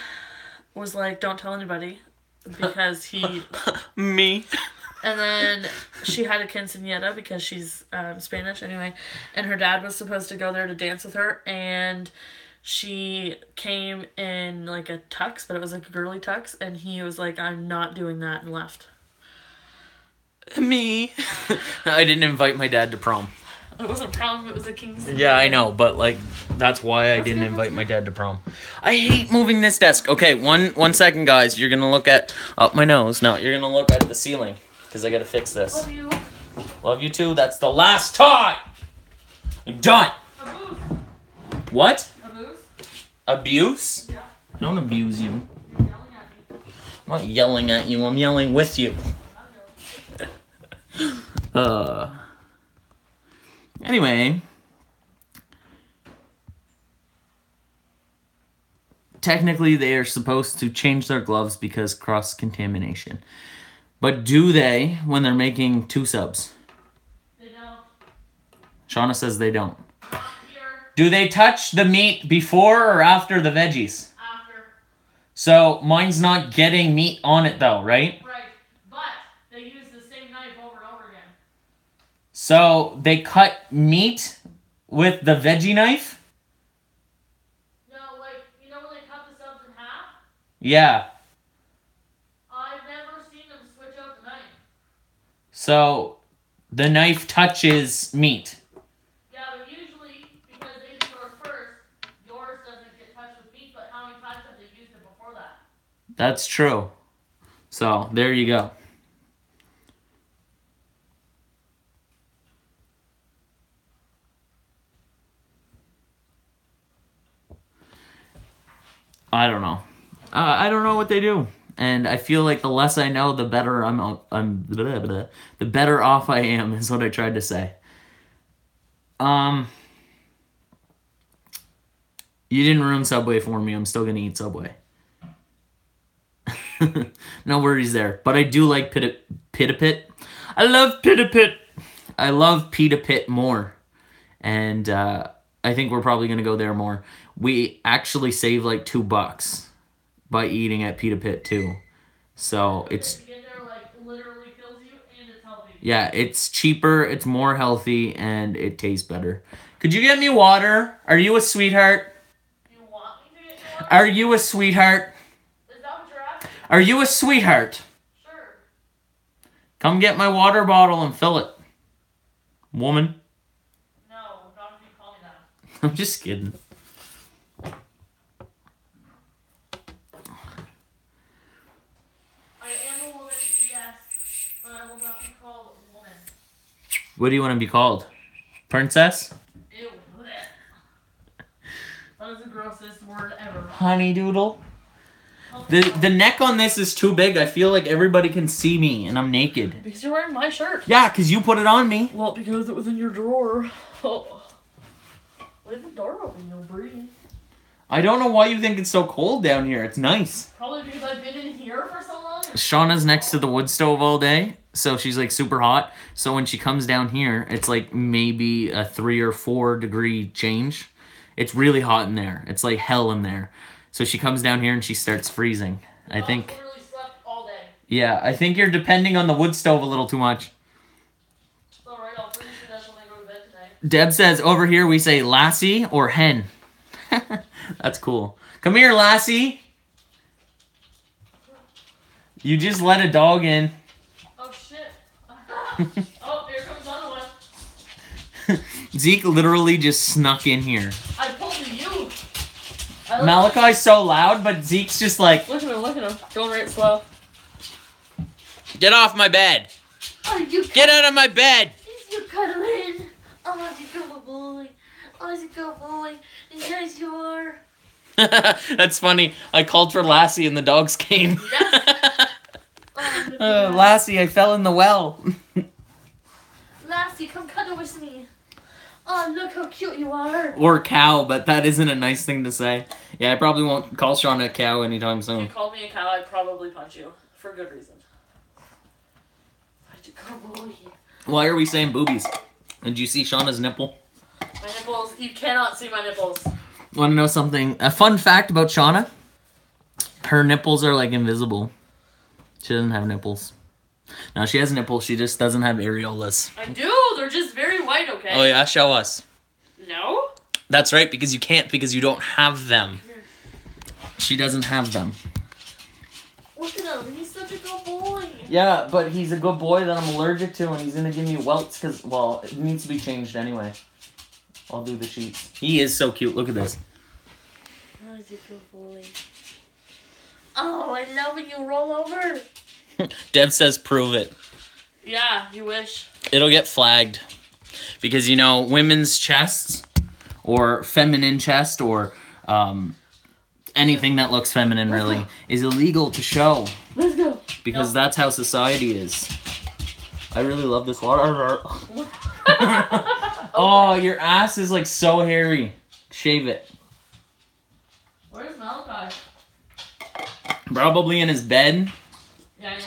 was like, don't tell anybody. Because he... Me. And then she had a quinceañera because she's Spanish anyway. And her dad was supposed to go there to dance with her. And she came in like a tux, but it was like a girly tux. And he was like, I'm not doing that, and left. Me. I didn't invite my dad to prom. It wasn't prom, it was a quinceañera. Yeah, I know, but like that's why I didn't invite my dad to prom. I hate moving this desk. Okay, one second, guys. You're gonna look at up my nose. No, you're gonna look at the ceiling because I gotta fix this. Love you. Love you too. That's the last time. I'm done. Abuse. What? Abuse? Abuse? Yeah. I don't abuse you. You're yelling at me. I'm not yelling at you. I'm yelling with you. Anyway, technically they are supposed to change their gloves because cross-contamination. But do they when they're making 2 subs? They don't. Shawna says they don't. Not here. Do they touch the meat before or after the veggies? After. So mine's not getting meat on it though, right? Right. But they use the same knife over and over again. So they cut meat with the veggie knife? No, like, you know when they cut the subs in half? Yeah. I've never So the knife touches meat. Yeah, but usually, because they do yours first, yours doesn't get touched with meat, but how many times have they used it before that? That's true. So there you go. I don't know. I don't know what they do, and I feel like the less I know, the better the better off I am. Is what I tried to say. You didn't ruin Subway for me. I'm still gonna eat Subway. No worries there. But I do like Pit. I love Pit. I love Pit more, and I think we're probably gonna go there more. We actually save like $2 by eating at Pit too. So it's Literally kills you and it's healthy. yeah, it's cheaper, it's more healthy, and it tastes better. Could you get me water? Are you a sweetheart? You want me to get you water? Are you a sweetheart? Is that what you're asking? Are you a sweetheart? Sure. Come get my water bottle and fill it. Woman. No, not if you call me that. I'm just kidding. I am a woman, yes, but I will not be called a woman. What do you want to be called? Princess? Ew. That is the grossest word ever. Honey doodle? The neck on this is too big. I feel like everybody can see me and I'm naked. Because you're wearing my shirt. Yeah, because you put it on me. Well, because it was in your drawer. Oh. Leave the door open, you'll breathe. I don't know why you think it's so cold down here. It's nice. Probably because I've been in here for so long. Shawna's next to the wood stove all day, so she's like super hot. So when she comes down here, it's like maybe a 3 or 4 degree change. It's really hot in there. It's like hell in there. So she comes down here and she starts freezing. I think. Literally slept all day. Yeah, I think you're depending on the wood stove a little too much. It's alright, I'll freeze to death when I go to bed tonight. Deb says over here we say lassie or hen. That's cool. Come here, lassie. You just let a dog in. Oh shit. Oh, here comes another one. Zeke literally just snuck in here. I pulled you. Malachi's so loud, but Zeke's just like... Look at him, going right slow. Get off my bed. Get out of my bed. You cuddling. Oh, you good boy. Oh, you good boy. Yes, you are. That's funny. I called for Lassie and the dogs came. Yes. Lassie, I fell in the well. Lassie, come cuddle with me. Oh, look how cute you are. Or cow, but that isn't a nice thing to say. Yeah, I probably won't call Shawna a cow anytime soon. If you called me a cow, I'd probably punch you. For good reason. Why are we saying boobies? Did you see Shawna's nipple? My nipples. You cannot see my nipples. Want to know something? A fun fact about Shawna? Her nipples are like invisible. She doesn't have nipples. No, she has nipples. She just doesn't have areolas. I do. They're just very white, okay? Oh yeah, show us. No? That's right, because you can't, because you don't have them. She doesn't have them. Look at him. He's such a good boy. Yeah, but he's a good boy that I'm allergic to, and he's gonna give me welts, because, well, it needs to be changed anyway. I'll do the sheets. He is so cute. Look at this. Oh, he's a good boy. Oh, I love when you roll over. Deb says prove it. Yeah, you wish. It'll get flagged. Because, you know, women's chests, or feminine chest, or anything that looks feminine, really, is illegal to show. Let's go. Because that's how society is. I really love this water. Oh, your ass is like so hairy. Shave it. Where's Malachi? Probably in his bed. Yeah,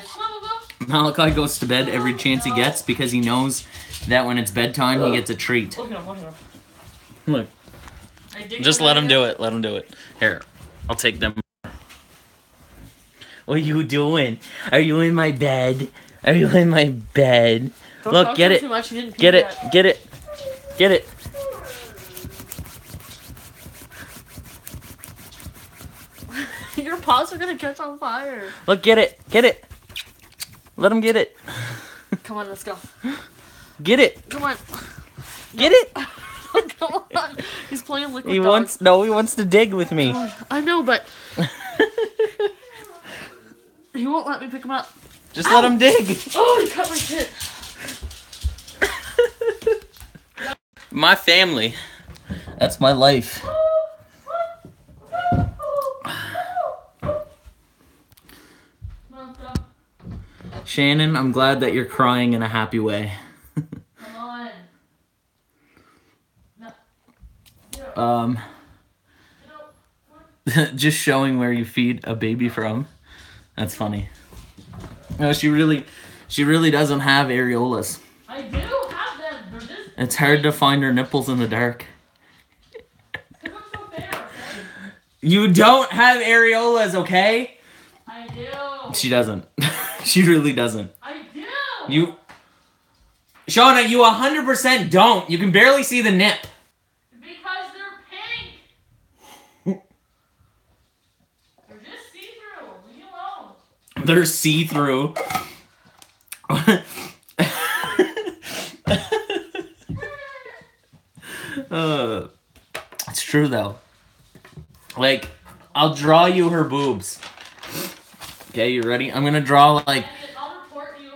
Malachi goes to bed every chance he gets because he knows that when it's bedtime, he gets a treat. Look at him. Look. Just let him do it. Let him do it. Here, I'll take them. What are you doing? Are you in my bed? Are you in my bed? Don't Look, get it. Get it. Get it. Get it. Your paws are gonna catch on fire. Look, get it. Get it. Let him get it. Come on, let's go. Get it. Come on. Get it. Come on. He's playing liquid He dogs. wants to dig with me. I know, but he won't let me pick him up. Just let him dig. Oh, he cut my shit. My family. That's my life. Shannon, I'm glad that you're crying in a happy way. Come on. Just showing where you feed a baby from. That's funny. No, she really doesn't have areolas. I do have them. They're just... It's hard to find her nipples in the dark. Because I'm so fair, okay? You don't have areolas, okay? I do. She doesn't. She really doesn't. I do. Shawna, you 100% don't. You can barely see the nip. Because they're pink. They're just see-through. Leave me alone. They're see-through. It's true though. Like, I'll draw you her boobs. Okay, you ready? I'm gonna draw like... I'll report you.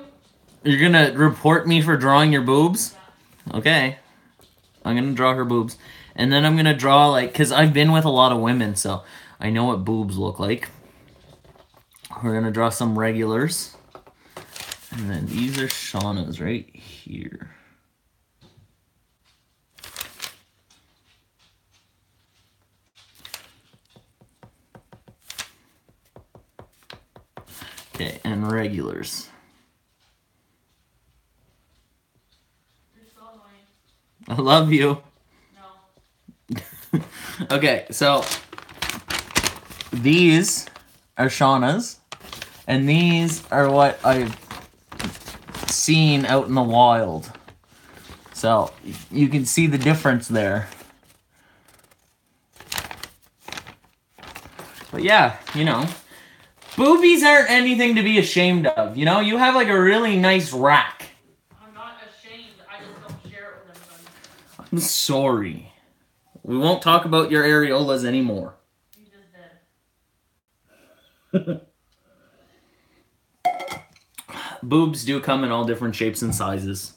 You're gonna report me for drawing your boobs? Okay. I'm gonna draw her boobs. And then I'm gonna draw like... Because I've been with a lot of women, so I know what boobs look like. We're gonna draw some regulars. And then these are Shawna's right here. Okay, and regulars. You're so annoying. I love you. No. Okay, so these are Shawna's, and these are what I've seen out in the wild. So you can see the difference there. But yeah, you know, boobies aren't anything to be ashamed of. You know, you have like a really nice rack. I'm not ashamed. I just don't share it with everybody. I'm sorry. We won't talk about your areolas anymore. You just did. Boobs do come in all different shapes and sizes.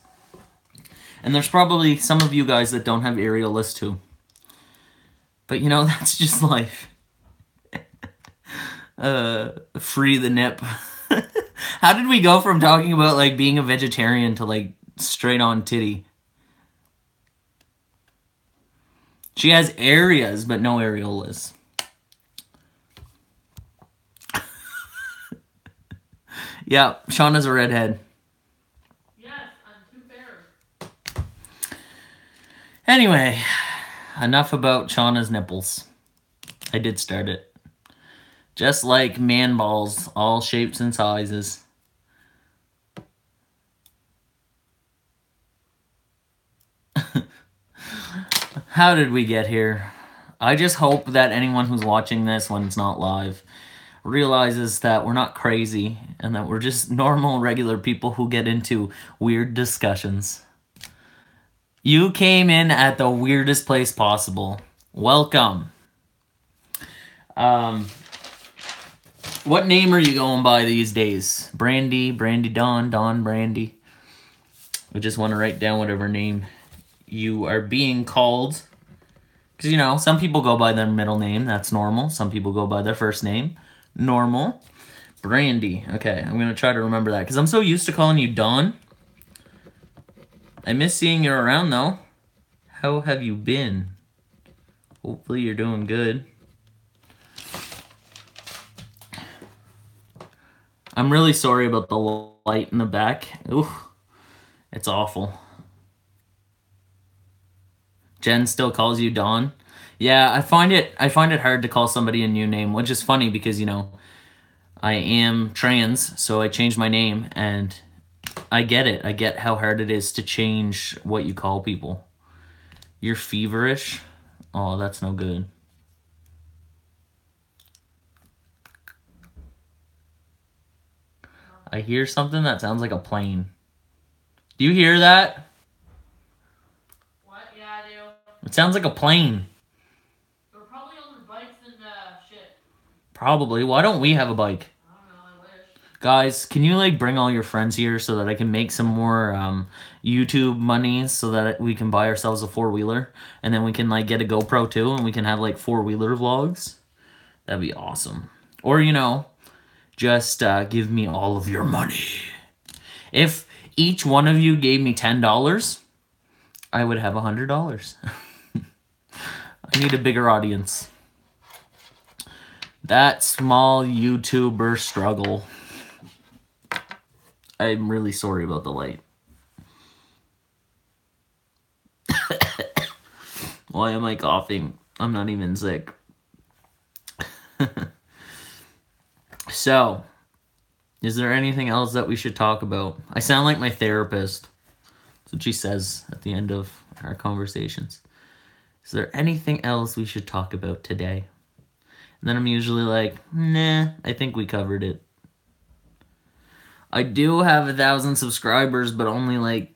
And there's probably some of you guys that don't have areolas too. But you know, that's just life. Free the nip. How did we go from talking about like being a vegetarian to like straight on titty? She has areas, but no areolas. Yeah, Shawna's a redhead. Yes, I'm too fair. Anyway, enough about Shawna's nipples. I did start it. Just like man balls, all shapes and sizes. How did we get here? I just hope that anyone who's watching this when it's not live realizes that we're not crazy and that we're just normal, regular people who get into weird discussions. You came in at the weirdest place possible. Welcome. What name are you going by these days? Brandy, Brandy Dawn, Dawn Brandy. I just want to write down whatever name you are being called. Because, you know, some people go by their middle name. That's normal. Some people go by their first name. Normal. Brandy. Okay, I'm going to try to remember that. Because I'm so used to calling you Dawn. I miss seeing you around, though. How have you been? Hopefully you're doing good. I'm really sorry about the light in the back. Ooh, it's awful. Jen still calls you Dawn. Yeah, I find it hard to call somebody a new name, which is funny because, you know, I am trans, so I changed my name, and I get it. I get how hard it is to change what you call people. You're feverish? Oh, that's no good. I hear something that sounds like a plane. Do you hear that? What? Yeah, I do. It sounds like a plane. We're probably on the bikes and shit. Probably. Why don't we have a bike? I don't know, I wish. Guys, can you like bring all your friends here so that I can make some more YouTube money so that we can buy ourselves a 4-wheeler and then we can like get a GoPro too and we can have like 4-wheeler vlogs? That'd be awesome. Or, you know, just give me all of your money. If each one of you gave me $10, I would have $100. I need a bigger audience. That small YouTuber struggle. I'm really sorry about the light. Why am I coughing? I'm not even sick. So, is there anything else that we should talk about? I sound like my therapist. That's what she says at the end of our conversations. Is there anything else we should talk about today? And then I'm usually like, nah, I think we covered it. I do have 1,000 subscribers, but only like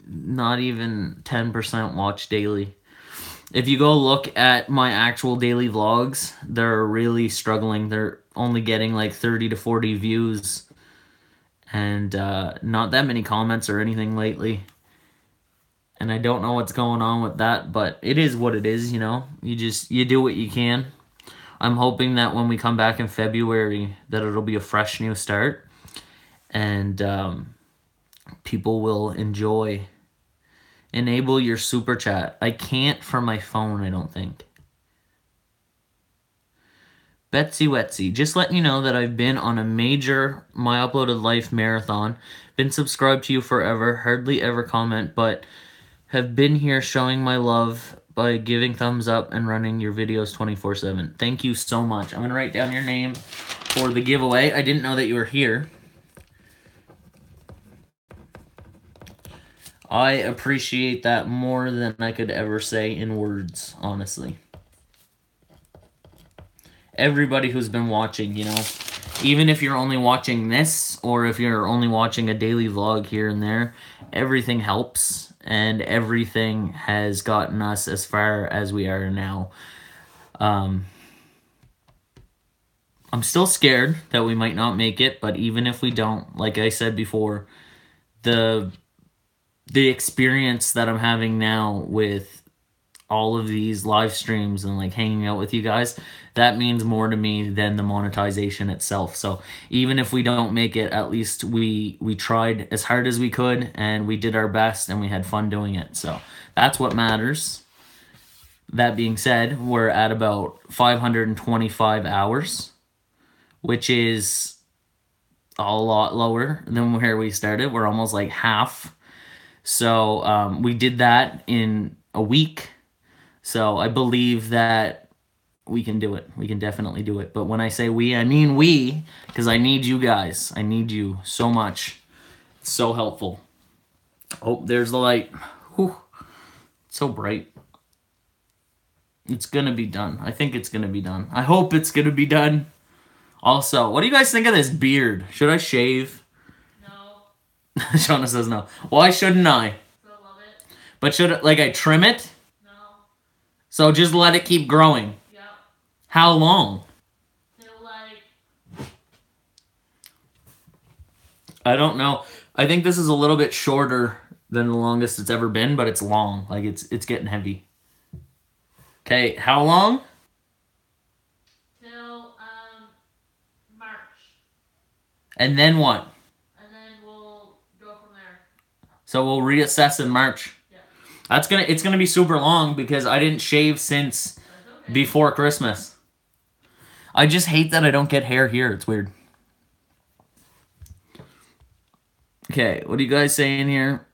not even 10% watch daily. If you go look at my actual daily vlogs, they're really struggling. They're only getting like 30 to 40 views and not that many comments or anything lately. And I don't know what's going on with that, but it is what it is, you know? You do what you can. I'm hoping that when we come back in February that it'll be a fresh new start and people will enable your super chat. I can't from my phone, I don't think. Betsy Wetsy, just letting you know that I've been on a major My Uploaded Life marathon. Been subscribed to you forever, hardly ever comment, but have been here showing my love by giving thumbs up and running your videos 24/7. Thank you so much. I'm going to write down your name for the giveaway. I didn't know that you were here. I appreciate that more than I could ever say in words, honestly. Everybody who's been watching, you know, even if you're only watching this or if you're only watching a daily vlog here and there, everything helps and everything has gotten us as far as we are now. I'm still scared that we might not make it, but even if we don't, like I said before, the experience that I'm having now with all of these live streams and like hanging out with you guys, that means more to me than the monetization itself. So even if we don't make it, at least we tried as hard as we could and we did our best and we had fun doing it. So that's what matters. That being said, we're at about 525 hours, which is a lot lower than where we started. We're almost like half. So we did that in a week. So I believe that we can do it. We can definitely do it. But when I say we, I mean we, because I need you guys. I need you so much. It's so helpful. Oh, there's the light. Whew. It's so bright. It's going to be done. I think it's going to be done. I hope it's going to be done. Also, what do you guys think of this beard? Should I shave? No. Shawna says no. Why shouldn't I? Still love it. But should like I trim it? No. So just let it keep growing? Yep. How long? Till like... I don't know. I think this is a little bit shorter than the longest it's ever been, but it's long. Like it's getting heavy. Okay, how long? Till March. And then what? And then we'll go from there. So we'll reassess in March. Yeah. It's gonna be super long because I didn't shave since before Christmas. I just hate that I don't get hair here. It's weird. Okay, what are you guys saying here?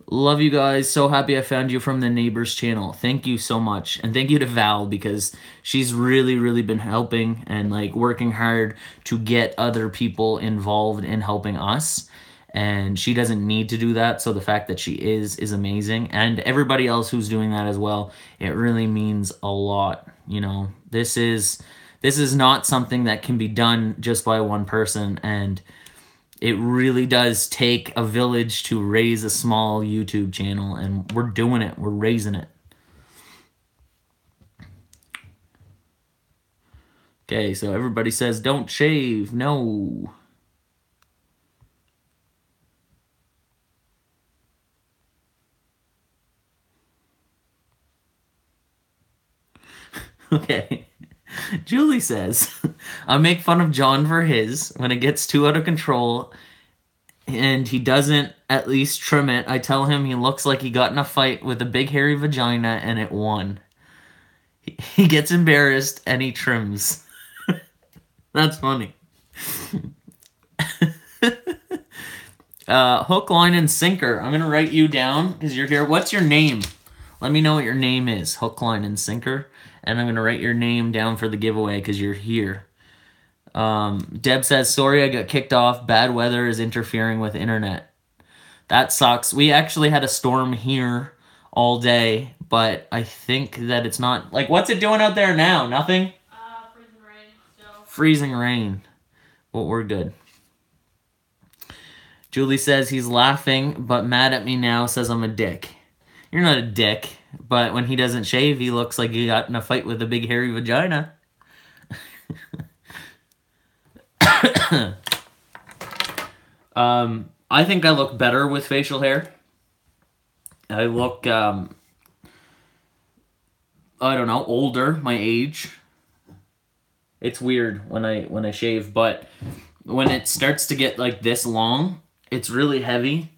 Love you guys. So happy I found you from the neighbors channel. Thank you so much. And thank you to Val because she's really been helping and like working hard to get other people involved in helping us. And she doesn't need to do that. So the fact that she is amazing. And everybody else who's doing that as well. It really means a lot. You know, this is This is not something that can be done just by one person, and it really does take a village to raise a small YouTube channel, and we're doing it. We're raising it. Okay, so everybody says don't shave. No. Okay. Julie says, I make fun of John for his. When it gets too out of control and he doesn't at least trim it, I tell him he looks like he got in a fight with a big hairy vagina and it won. He gets embarrassed and he trims. That's funny. Hook, line, and sinker. I'm going to write you down because you're here. What's your name? Let me know what your name is. Hook, line, and sinker. And I'm going to write your name down for the giveaway because you're here. Deb says, sorry I got kicked off. Bad weather is interfering with internet. That sucks. We actually had a storm here all day, but I think that it's not... Like, what's it doing out there now? Nothing? Freezing rain still. Freezing rain. Well, we're good. Julie says he's laughing, but mad at me now, says I'm a dick. You're not a dick, but when he doesn't shave, he looks like he got in a fight with a big hairy vagina. I think I look better with facial hair. I look, I don't know, older, my age. It's weird when I shave, but when it starts to get like this long, it's really heavy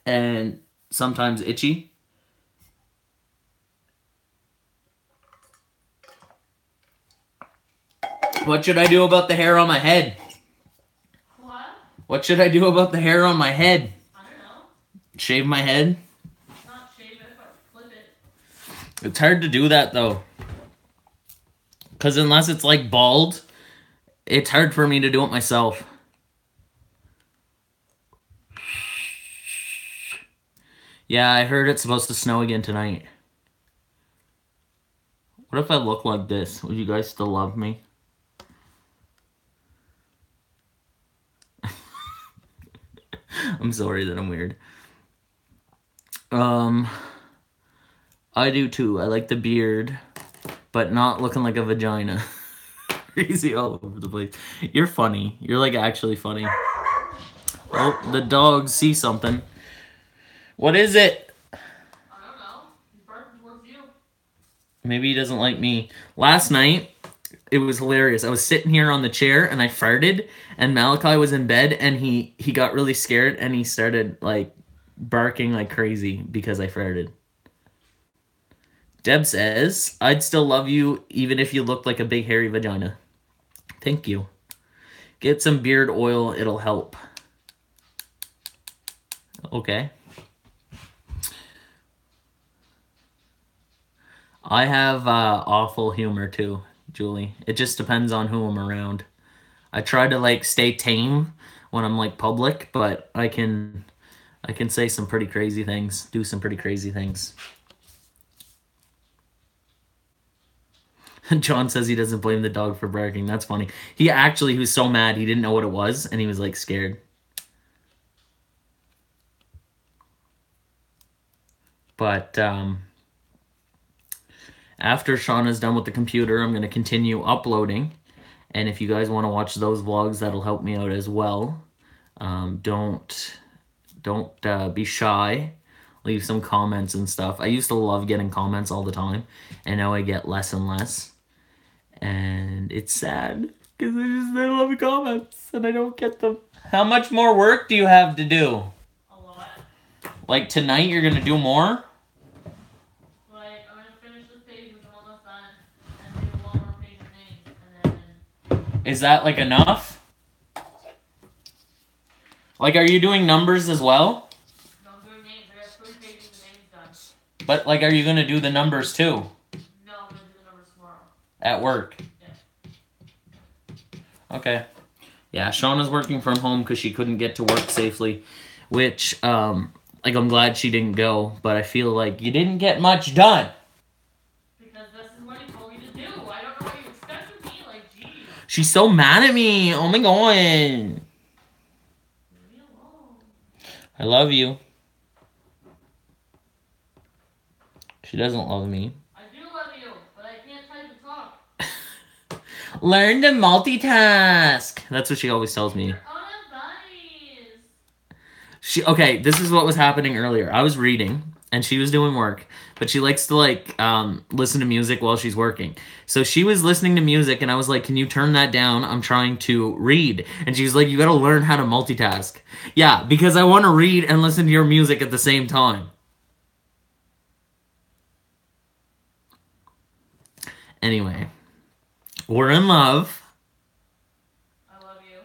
and sometimes itchy. What should I do about the hair on my head? What? What should I do about the hair on my head? I don't know. Shave my head? Not shave it, but flip it. It's hard to do that though. Because unless it's like bald, it's hard for me to do it myself. Yeah, I heard it's supposed to snow again tonight. What if I look like this? Would you guys still love me? I'm sorry that I'm weird. I do too. I like the beard, but not looking like a vagina. Crazy all over the place. You're funny. You're like actually funny. Oh, the dogs see something. What is it? I don't know. He's barking towards you. Maybe he doesn't like me. Last night, it was hilarious. I was sitting here on the chair and I farted, and Malachi was in bed and he got really scared and he started like barking like crazy because I farted. Deb says, I'd still love you even if you looked like a big hairy vagina. Thank you. Get some beard oil, it'll help. Okay. I have awful humor too, Julie. It just depends on who I'm around. I try to like stay tame when I'm like public, but I can say some pretty crazy things, do some pretty crazy things. John says he doesn't blame the dog for barking. That's funny. He was so mad he didn't know what it was and he was like scared. But after Shawna's done with the computer, I'm going to continue uploading. And if you guys want to watch those vlogs, that'll help me out as well. Don't be shy. Leave some comments and stuff. I used to love getting comments all the time, and now I get less and less. And it's sad, because I love comments, and I don't get them. How much more work do you have to do? A lot. Like tonight, you're going to do more? Like, I'm going to finish this page, which I'm almost done, and do one more page of names, and then... Is that, like, enough? Like, are you doing numbers as well? No, I'm doing names. I got 3 pages of names done. But, like, are you going to do the numbers, too? No, I'm going to do the numbers tomorrow. At work? Yeah. Okay. Yeah, Shawna's working from home because she couldn't get to work safely, which, like, I'm glad she didn't go, but I feel like you didn't get much done. Because this is what he told me to do. I don't know what you expect of me. Like, geez. She's so mad at me. Oh my god. I love you. She doesn't love me. I do love you, but I can't type and talk. Learn to multitask. That's what she always tells me. Okay, this is what was happening earlier. I was reading and she was doing work, but she likes to listen to music while she's working. So she was listening to music and I was like, "Can you turn that down? I'm trying to read." And she was like, "You got to learn how to multitask." Yeah, because I want to read and listen to your music at the same time. Anyway, we're in love. I love you.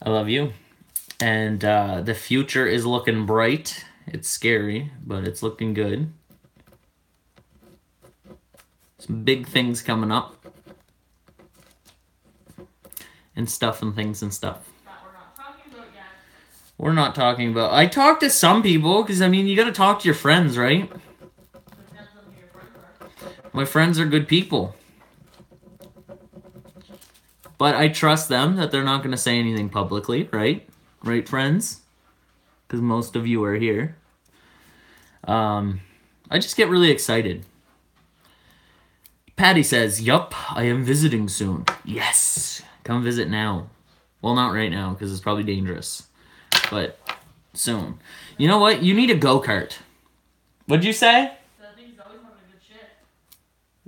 I love you. And the future is looking bright. It's scary, but it's looking good. Some big things coming up. And stuff and things and stuff. That we're not talking about yet. We're not talking about... I talk to some people, because, I mean, you gotta talk to your friends, right? Depends on who your friends are. My friends are good people. But I trust them that they're not gonna say anything publicly, right? Right, friends? Because most of you are here. I just get really excited. Patty says, "Yup, I am visiting soon." Yes, come visit now. Well, not right now, because it's probably dangerous. But soon. You know what? You need a go-kart. What'd you say? That thing's always having good shit.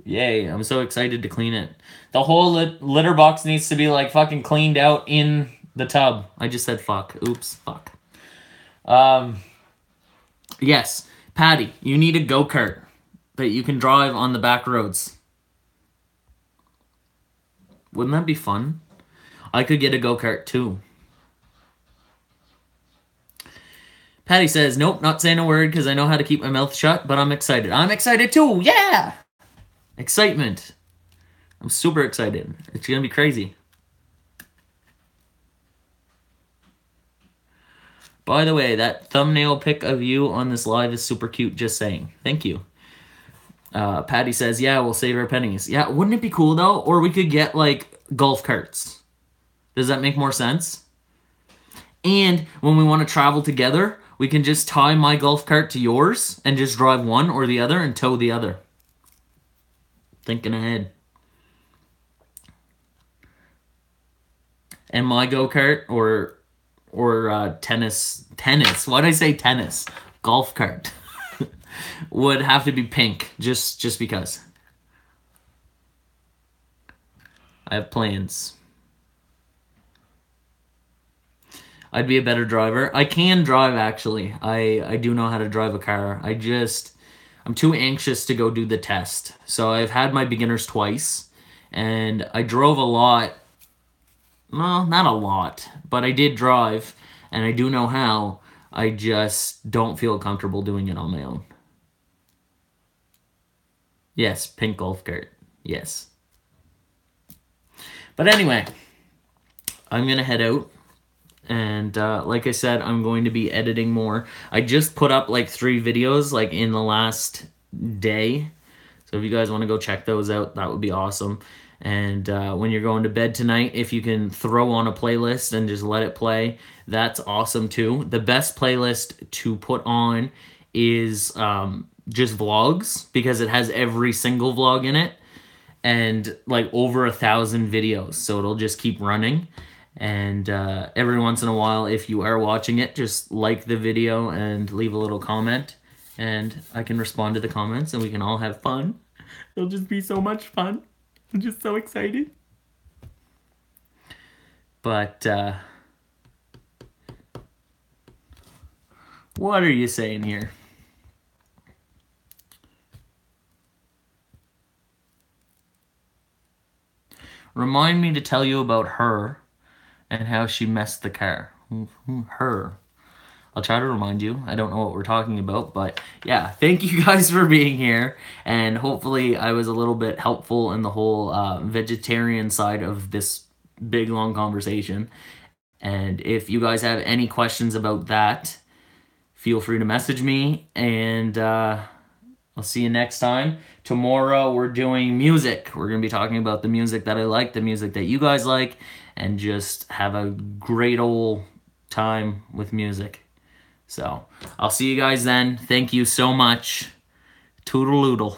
Yay, I'm so excited to clean it. The whole litter box needs to be, like, fucking cleaned out in the tub. I just said fuck. Oops, fuck. Yes, Patty, you need a go-kart that you can drive on the back roads. Wouldn't that be fun? I could get a go-kart too. Patty says, "Nope, not saying a word because I know how to keep my mouth shut, but I'm excited." I'm excited too, yeah! Excitement. I'm super excited. It's gonna be crazy. By the way, that thumbnail pic of you on this live is super cute, just saying. Thank you. Patty says, "Yeah, we'll save our pennies." Yeah, wouldn't it be cool, though? Or we could get, like, golf carts. Does that make more sense? And when we want to travel together, we can just tie my golf cart to yours and just drive one or the other and tow the other. Thinking ahead. And my go-kart or tennis. Why'd I say tennis? Golf cart. Would have to be pink, just because. I have plans. I'd be a better driver. I can drive, actually. I do know how to drive a car. I'm too anxious to go do the test. So I've had my beginners twice, and I drove a lot. Well, not a lot, but I did drive, and I do know how. I just don't feel comfortable doing it on my own. Yes, pink golf cart. Yes. But anyway, I'm going to head out. And like I said, I'm going to be editing more. I just put up like 3 videos like in the last day. So if you guys want to go check those out, that would be awesome. And when you're going to bed tonight, if you can throw on a playlist and just let it play, that's awesome too. The best playlist to put on is just vlogs, because it has every single vlog in it and like over 1,000 videos. So it'll just keep running. And every once in a while, if you are watching it, just like the video and leave a little comment, and I can respond to the comments and we can all have fun. It'll just be so much fun. I'm just so excited. But what are you saying here? Remind me to tell you about her and how she messed the car. Her. I'll try to remind you. I don't know what we're talking about, but yeah, thank you guys for being here, and hopefully I was a little bit helpful in the whole vegetarian side of this big, long conversation. And if you guys have any questions about that, feel free to message me, and I'll see you next time. Tomorrow we're doing music. We're going to be talking about the music that I like, the music that you guys like, and just have a great old time with music. So I'll see you guys then. Thank you so much. Toodle-oodle.